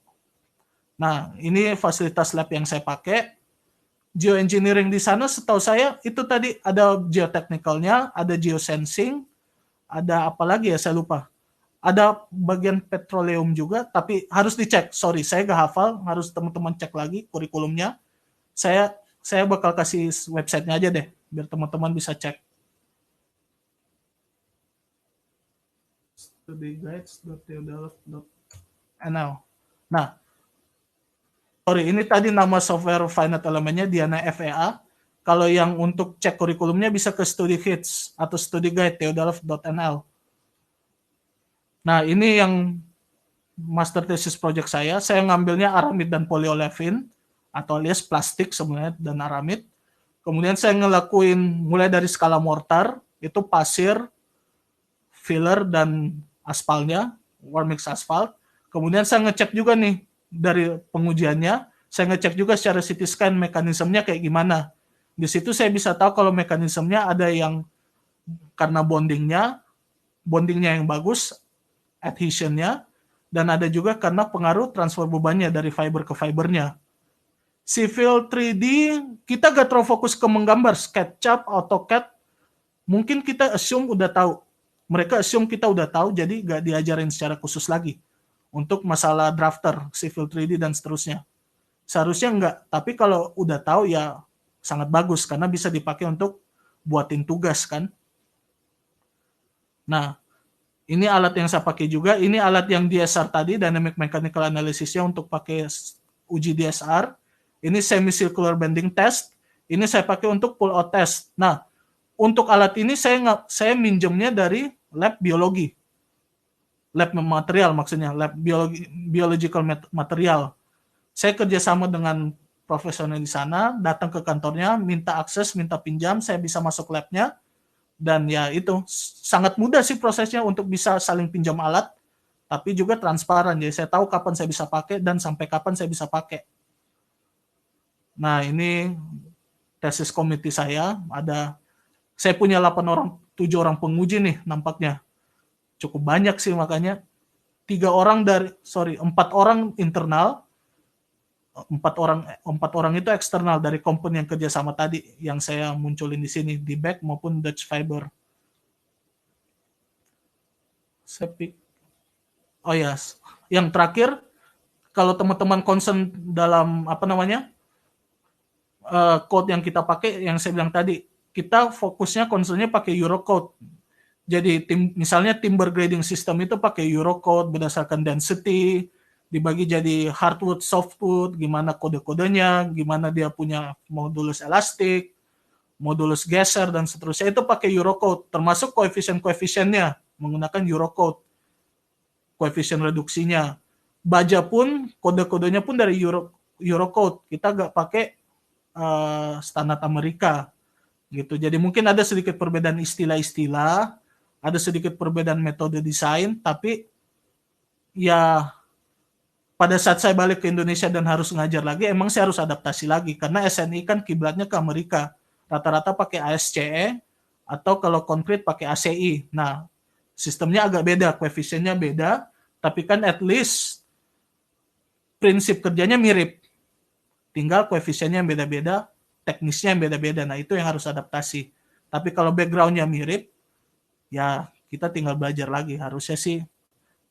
Nah, ini fasilitas lab yang saya pakai. Geoengineering di sana setahu saya itu tadi ada geotechnicalnya, ada geosensing, ada apa lagi ya saya lupa. Ada bagian petroleum juga, tapi harus dicek. Sorry, saya gak hafal, harus teman-teman cek lagi kurikulumnya. Saya bakal kasih websitenya aja deh, biar teman-teman bisa cek. studyguides.theodolph.nl. Nah, sorry, ini tadi nama software finite elementnya Diana FEA. Kalau yang untuk cek kurikulumnya bisa ke Study Hits atau Study Guide theodolph.nl. Nah, ini yang master thesis project saya ngambilnya aramid dan polyolefin atau alias plastik sebenarnya dan aramid. Kemudian saya ngelakuin mulai dari skala mortar, itu pasir, filler dan aspalnya, warm mix asphalt. Kemudian saya ngecek juga nih dari pengujiannya, saya ngecek juga secara CT scan mekanismenya kayak gimana. Di situ saya bisa tahu kalau mekanismenya ada yang karena bondingnya yang bagus, adhesionnya, dan ada juga karena pengaruh transfer bebannya dari fiber ke fibernya. Civil 3D, kita gak terlalu fokus ke menggambar, SketchUp, AutoCAD, mungkin kita assume udah tahu. Mereka assume kita udah tahu, jadi gak diajarin secara khusus lagi. Untuk masalah drafter, Civil 3D, dan seterusnya. Seharusnya enggak, tapi kalau udah tahu ya sangat bagus, karena bisa dipakai untuk buatin tugas kan. Nah, ini alat yang saya pakai juga, ini alat yang DSR tadi, Dynamic Mechanical Analysis-nya untuk pakai uji DSR. Ini semi-circular bending test, ini saya pakai untuk pull-out test. Nah, untuk alat ini saya minjemnya dari lab biologi. Lab material maksudnya, lab biological material. Saya kerjasama dengan profesional di sana, datang ke kantornya, minta akses, minta pinjam, saya bisa masuk labnya, dan ya itu, sangat mudah sih prosesnya untuk bisa saling pinjam alat, tapi juga transparan, jadi saya tahu kapan saya bisa pakai dan sampai kapan saya bisa pakai. Nah, ini tesis komite saya, saya punya 7 orang penguji nih nampaknya. Cukup banyak sih makanya. 4 orang internal, 4 orang itu eksternal dari company yang kerja sama tadi yang saya munculin di sini di Beck maupun Dutch Fiber. Oh ya, yang terakhir kalau teman-teman concern dalam code yang kita pakai, yang saya bilang tadi, kita fokusnya concernnya pakai Eurocode. Jadi misalnya timber grading system itu pakai Eurocode berdasarkan density, dibagi jadi hardwood, softwood, gimana kode-kodenya, gimana dia punya modulus elastik, modulus geser, dan seterusnya. Itu pakai Eurocode, termasuk koefisien-koefisiennya menggunakan Eurocode, koefisien reduksinya. Baja pun, kode-kodenya pun dari Eurocode. Kita nggak pakai standar Amerika gitu. Jadi mungkin ada sedikit perbedaan istilah-istilah, ada sedikit perbedaan metode desain, tapi ya pada saat saya balik ke Indonesia dan harus ngajar lagi, emang saya harus adaptasi lagi karena SNI kan kiblatnya ke Amerika. Rata-rata pakai ASCE atau kalau konkret pakai ACI. Nah, Sistemnya agak beda, koefisiennya beda, tapi kan at least prinsip kerjanya mirip. Tinggal koefisiennya yang beda-beda, teknisnya yang beda-beda. Nah, itu yang harus adaptasi. Tapi kalau background-nya mirip, ya kita tinggal belajar lagi. Harusnya sih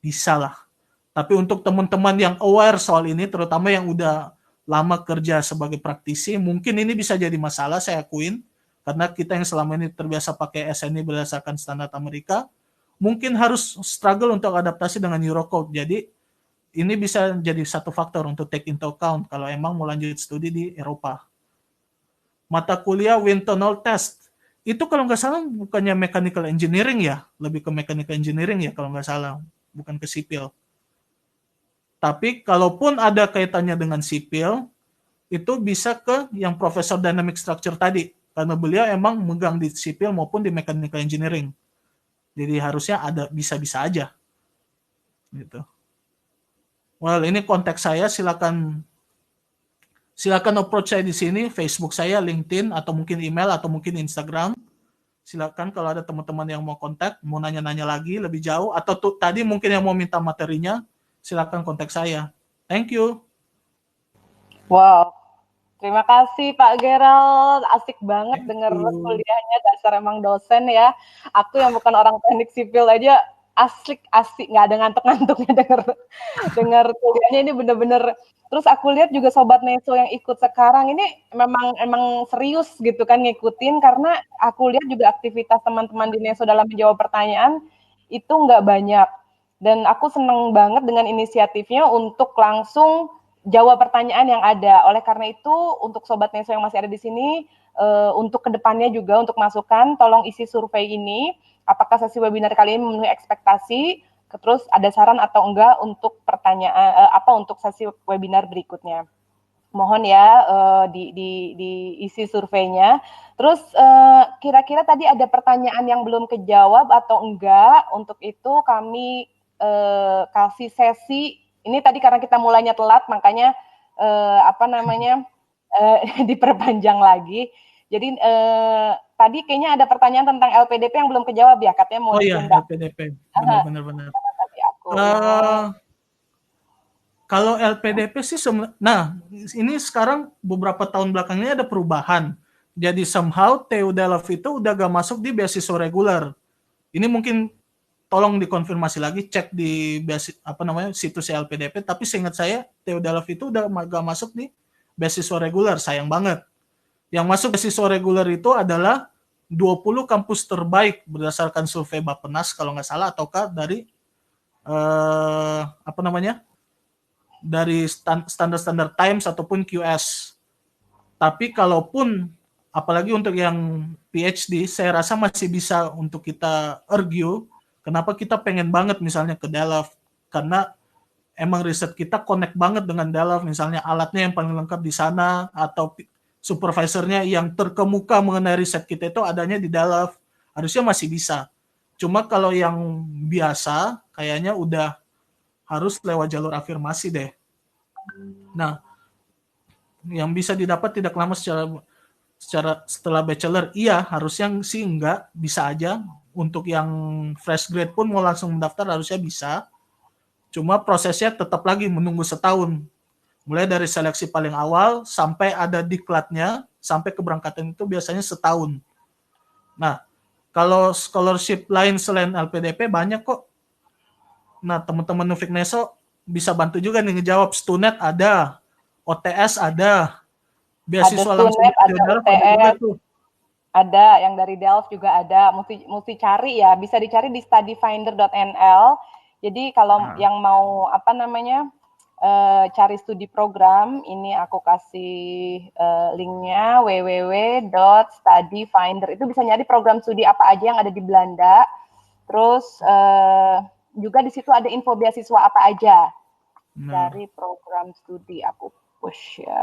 bisa lah. Tapi untuk teman-teman yang aware soal ini, terutama yang udah lama kerja sebagai praktisi, mungkin ini bisa jadi masalah, saya akuin. Karena kita yang selama ini terbiasa pakai SNI berdasarkan standar Amerika, mungkin harus struggle untuk adaptasi dengan Eurocode. Jadi ini bisa jadi satu faktor untuk take into account kalau emang mau lanjut studi di Eropa. Mata kuliah wind tunnel test, itu kalau nggak salah bukannya mechanical engineering ya, lebih ke mechanical engineering ya kalau nggak salah, bukan ke sipil. Tapi kalaupun ada kaitannya dengan sipil, itu bisa ke yang Profesor Dynamic Structure tadi, karena beliau emang megang di sipil maupun di mechanical engineering. Jadi harusnya ada bisa-bisa aja. Gitu. Well, ini konteks saya, silakan approach saya di sini, Facebook saya, LinkedIn, atau mungkin email, atau mungkin Instagram. Silakan kalau ada teman-teman yang mau kontak, mau nanya-nanya lagi lebih jauh, atau tadi mungkin yang mau minta materinya, silakan kontak saya. Thank you. Wow, terima kasih Pak Gerald. Asik banget denger kuliahnya, dasar emang dosen ya. Aku yang bukan orang teknik sipil aja asik, nggak ada ngantuk-ngantuknya denger kuliahnya ini bener-bener. Terus aku lihat juga Sobat Neso yang ikut sekarang ini emang serius gitu kan ngikutin, karena aku lihat juga aktivitas teman-teman di Neso dalam menjawab pertanyaan itu nggak banyak. Dan aku seneng banget dengan inisiatifnya untuk langsung jawab pertanyaan yang ada. Oleh karena itu, untuk Sobat Neso yang masih ada di sini, untuk kedepannya juga untuk masukan, tolong isi survei ini. Apakah sesi webinar kali ini memenuhi ekspektasi? Terus ada saran atau enggak untuk pertanyaan untuk sesi webinar berikutnya? Mohon ya diisi surveinya. Terus kira-kira tadi ada pertanyaan yang belum kejawab atau enggak? Untuk itu kami kasih sesi. Ini tadi karena kita mulainya telat, makanya diperpanjang lagi. Jadi tadi kayaknya ada pertanyaan tentang LPDP yang belum kejawab ya, katanya mau ditunda. LPDP, benar-benar. Aku kalau LPDP sih, nah ini sekarang beberapa tahun belakangnya ada perubahan. Jadi somehow TU Delft itu udah gak masuk di beasiswa reguler. Ini mungkin tolong dikonfirmasi lagi, cek di situs LPDP. Tapi seingat saya TU Delft itu udah gak masuk di beasiswa reguler. Sayang banget. Yang masuk beasiswa reguler itu adalah 20 kampus terbaik berdasarkan survei Bappenas kalau nggak salah, ataukah dari dari standar-standar Times ataupun QS. Tapi kalaupun apalagi untuk yang PhD, saya rasa masih bisa untuk kita argue kenapa kita pengen banget misalnya ke Delft, karena emang riset kita connect banget dengan Delft, misalnya alatnya yang paling lengkap di sana, atau supervisornya yang terkemuka mengenai riset kita itu adanya di Delft, harusnya masih bisa. Cuma kalau yang biasa kayaknya udah harus lewat jalur afirmasi deh. Nah, yang bisa didapat tidak lama secara setelah bachelor, iya harusnya sih enggak, bisa aja. Untuk yang fresh grade pun mau langsung mendaftar harusnya bisa. Cuma prosesnya tetap lagi menunggu setahun. Mulai dari seleksi paling awal sampai ada diklatnya, sampai keberangkatan itu biasanya setahun. Nah, kalau scholarship lain selain LPDP banyak kok. Nah, teman-teman Nufik Neso bisa bantu juga nih ngejawab. Stunet ada, OTS ada, beasiswa langsung ada UTS, ada yang dari Delft juga ada. Mesti cari ya, bisa dicari di studyfinder.nl. Jadi kalau yang mau cari studi program, ini aku kasih linknya www.studyfinder. Itu bisa nyari program studi apa aja yang ada di Belanda. Terus juga di situ ada info beasiswa apa aja dari program studi. Aku push ya,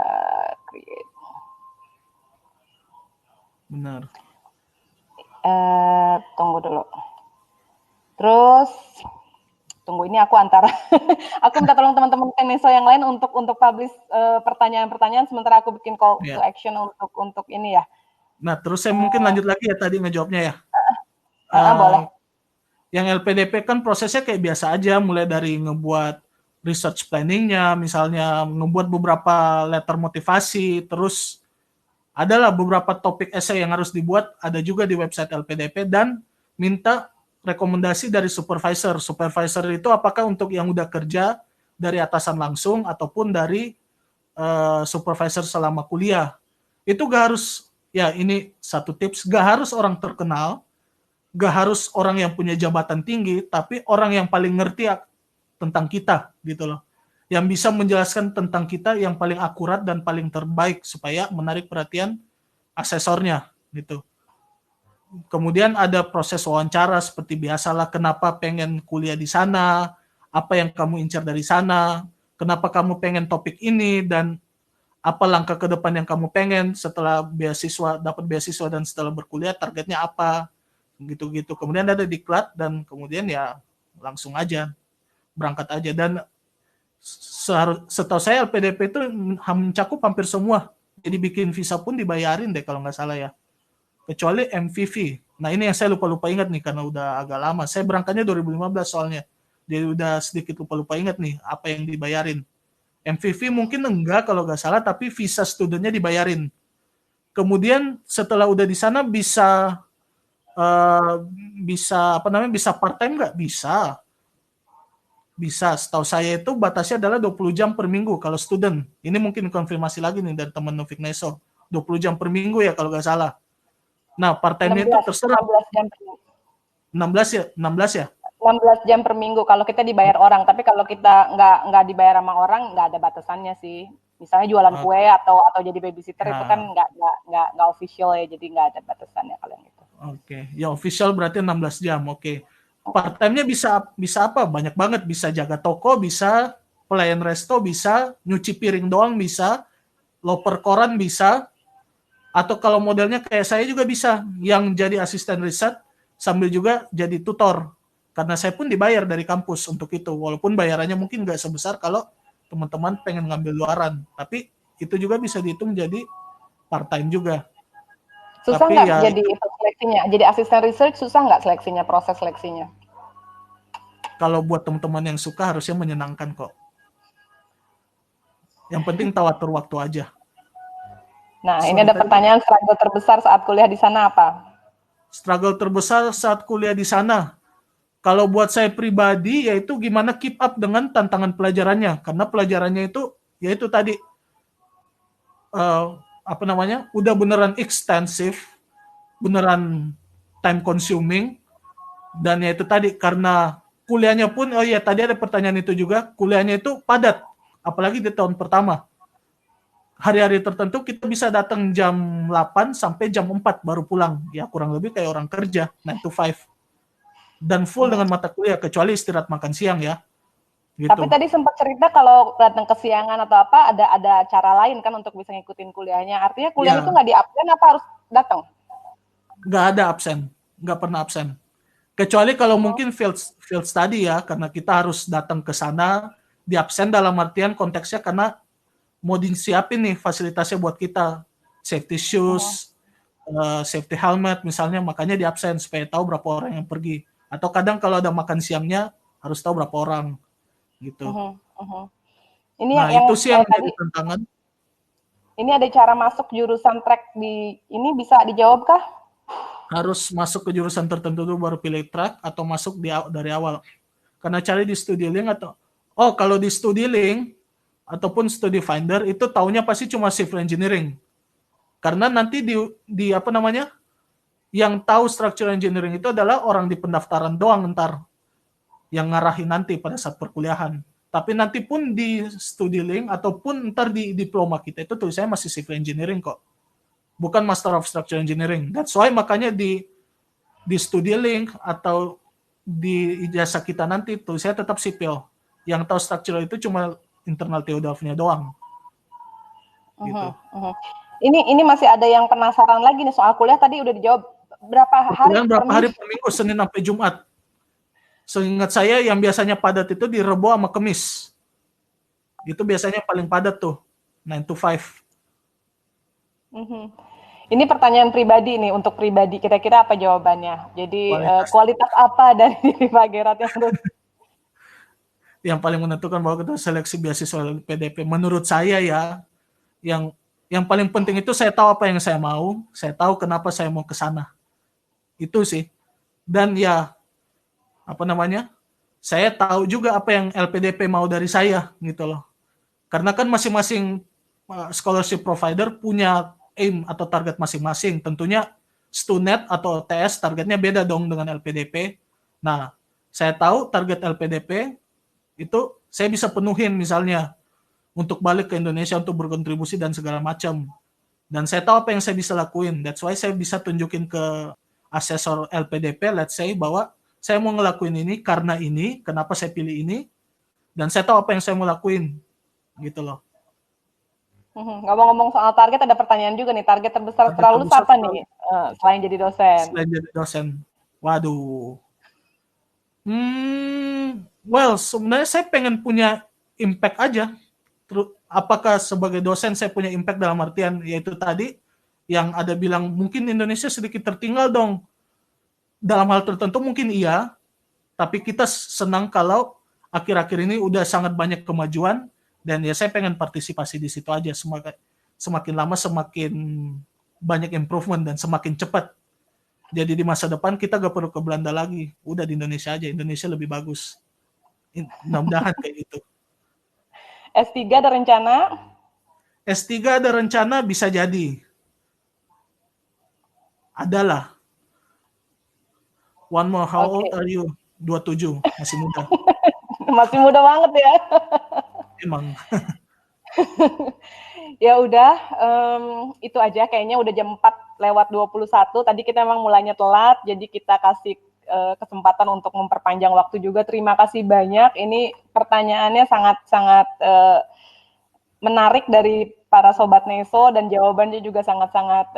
create. Benar. Tunggu dulu. Terus tunggu, ini aku aku minta tolong teman-teman Neso yang lain untuk publish pertanyaan-pertanyaan, sementara aku bikin call to action untuk ini ya. Nah, terus saya mungkin lanjut lagi ya tadi ngejawabnya ya. Boleh. Yang LPDP kan prosesnya kayak biasa aja, mulai dari ngebuat research planning-nya, misalnya ngebuat beberapa letter motivasi, terus adalah beberapa topik essay yang harus dibuat, ada juga di website LPDP, dan minta rekomendasi dari supervisor. Supervisor itu apakah untuk yang udah kerja dari atasan langsung ataupun dari supervisor selama kuliah. Itu gak harus, ya ini satu tips, gak harus orang terkenal, gak harus orang yang punya jabatan tinggi, tapi orang yang paling ngerti tentang kita gitu loh. Yang bisa menjelaskan tentang kita yang paling akurat dan paling terbaik supaya menarik perhatian asesornya gitu. Kemudian ada proses wawancara seperti biasalah, kenapa pengen kuliah di sana, apa yang kamu incar dari sana, kenapa kamu pengen topik ini, dan apa langkah ke depan yang kamu pengen setelah beasiswa, dapat beasiswa dan setelah berkuliah targetnya apa, gitu-gitu. Kemudian ada diklat dan kemudian ya langsung aja berangkat aja. Dan setahu saya LPDP itu mencakup hampir semua. Jadi bikin visa pun dibayarin deh kalau nggak salah ya. Kecuali MVV. Nah ini yang saya lupa-lupa ingat nih karena udah agak lama. Saya berangkatnya 2015 soalnya. Jadi udah sedikit lupa-lupa ingat nih apa yang dibayarin. MVV mungkin enggak kalau nggak salah, tapi visa studentnya dibayarin. Kemudian setelah udah di sana bisa bisa part time nggak? Bisa. Bisa. Setahu saya itu batasnya adalah 20 jam per minggu kalau student. Ini mungkin konfirmasi lagi nih dari teman Novik Neso. 20 jam per minggu ya kalau nggak salah. Nah, part time-nya itu terserah. 16 jam per minggu. 16 ya? 16 ya? 16 jam per minggu kalau kita dibayar orang, tapi kalau kita nggak dibayar sama orang nggak ada batasannya sih. Misalnya jualan kue atau jadi babysitter itu kan nggak official ya, jadi nggak ada batasannya kalau yang itu. Oke, ya official berarti 16 jam. Oke. Part time-nya bisa apa? Banyak banget, bisa jaga toko, bisa pelayan resto, bisa nyuci piring doang, bisa loper koran, bisa. Atau kalau modelnya kayak saya juga bisa, yang jadi asisten riset sambil juga jadi tutor. Karena saya pun dibayar dari kampus untuk itu, walaupun bayarannya mungkin nggak sebesar kalau teman-teman pengen ngambil luaran. Tapi itu juga bisa dihitung jadi part-time juga. Susah nggak ya, jadi seleksinya? Jadi asisten research susah nggak seleksinya, proses seleksinya? Kalau buat teman-teman yang suka harusnya menyenangkan kok. Yang penting tahu atur waktu aja. Nah, ini ada pertanyaan, struggle terbesar saat kuliah di sana apa? Struggle terbesar saat kuliah di sana. Kalau buat saya pribadi, yaitu gimana keep up dengan tantangan pelajarannya. Karena pelajarannya itu, yaitu tadi, udah beneran ekstensif, beneran time consuming, dan yaitu tadi, karena kuliahnya pun, oh iya tadi ada pertanyaan itu juga, kuliahnya itu padat, apalagi di tahun pertama. Hari-hari tertentu kita bisa datang jam 8 sampai jam 4 baru pulang. Ya kurang lebih kayak orang kerja, 9 to 5. Dan full dengan mata kuliah, kecuali istirahat makan siang ya. Gitu. Tapi tadi sempat cerita kalau datang kesiangan atau apa, ada cara lain kan untuk bisa ngikutin kuliahnya. Artinya kuliah itu nggak di absen apa harus datang? Nggak ada absen, nggak pernah absen. Kecuali kalau mungkin field study ya, karena kita harus datang ke sana, di absen dalam artian konteksnya karena mau disiapin nih fasilitasnya buat kita, safety shoes, safety helmet misalnya, makanya di absen supaya tahu berapa orang yang pergi. Atau kadang kalau ada makan siangnya harus tahu berapa orang gitu. Ini nah yang itu sih yang jadi tantangan. Ini ada cara masuk jurusan track di ini, bisa dijawab kah? Harus masuk ke jurusan tertentu dulu baru pilih track atau masuk dari awal. Karena cari di StudiLink atau kalau di StudiLink ataupun Studi Finder itu taunya pasti cuma civil engineering. Karena nanti di apa namanya? Yang tahu structural engineering itu adalah orang di pendaftaran doang ntar yang ngarahin nanti pada saat perkuliahan. Tapi nanti pun di StudiLink ataupun ntar di diploma kita itu tulisannya masih civil engineering kok. Bukan Master of Structural Engineering. That's why makanya di StudiLink atau di ijazah kita nanti tulisannya tetap sipil. Yang tahu structural itu cuma internal Theodolfnya doang. Gitu. Ini masih ada yang penasaran lagi nih soal kuliah, tadi udah dijawab. Berapa hari per minggu, Senin sampai Jumat. Seingat saya yang biasanya padat itu di Rebo sama Kemis. Itu biasanya paling padat tuh, 9 to 5. Ini pertanyaan pribadi nih, untuk pribadi, kira-kira apa jawabannya? Jadi, Kualitas kualitas apa dari diri Pak Gerald yang harus yang paling menentukan bahwa kita seleksi beasiswa LPDP. Menurut saya ya, yang paling penting itu saya tahu apa yang saya mau, saya tahu kenapa saya mau ke sana. Itu sih. Dan ya, apa namanya? Saya tahu juga apa yang LPDP mau dari saya gitu loh. Karena kan masing-masing scholarship provider punya aim atau target masing-masing. Tentunya StuNet atau TS targetnya beda dong dengan LPDP. Nah, saya tahu target LPDP itu saya bisa penuhin misalnya untuk balik ke Indonesia untuk berkontribusi dan segala macam. Dan saya tahu apa yang saya bisa lakuin. That's why saya bisa tunjukin ke asesor LPDP, let's say, bahwa saya mau ngelakuin ini karena ini, kenapa saya pilih ini, dan saya tahu apa yang saya mau lakuin, gitu loh. ngomong-ngomong soal target, ada pertanyaan juga nih, target terbesar Target terlalu terbesar apa nih, selain jadi dosen? selain jadi dosen. Waduh. Well, sebenarnya saya pengen punya impact aja. Apakah sebagai dosen saya punya impact dalam artian yaitu tadi yang ada bilang mungkin Indonesia sedikit tertinggal dong. Dalam hal tertentu mungkin iya, tapi kita senang kalau akhir-akhir ini udah sangat banyak kemajuan dan ya saya pengen partisipasi di situ aja. Semakin lama semakin banyak improvement dan semakin cepat. Jadi di masa depan kita gak perlu ke Belanda lagi, udah di Indonesia aja, Indonesia lebih bagus. Mudah-mudahan kayak gitu. S3 ada rencana? S3 ada rencana bisa jadi. Adalah. One more, how old Oke. are you? 27, masih muda. Masih muda banget ya. Emang. Ya udah, itu aja kayaknya udah jam 4:21. Tadi kita emang mulainya telat, jadi kita kasih kesempatan untuk memperpanjang waktu juga. Terima kasih banyak. Ini pertanyaannya sangat-sangat menarik dari para sobat Neso dan jawabannya juga sangat-sangat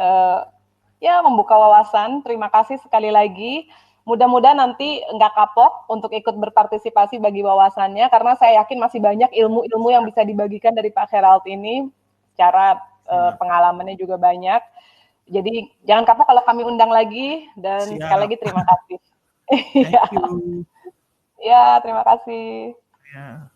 ya membuka wawasan. Terima kasih sekali lagi. Mudah-mudahan nanti nggak kapok untuk ikut berpartisipasi bagi wawasannya, karena saya yakin masih banyak ilmu-ilmu yang bisa dibagikan dari Pak Gerald ini, secara pengalamannya juga banyak. Jadi jangan kapok kalau kami undang lagi, dan sekali Siap. lagi terima kasih. Thank you. Ya, terima kasih. Ya.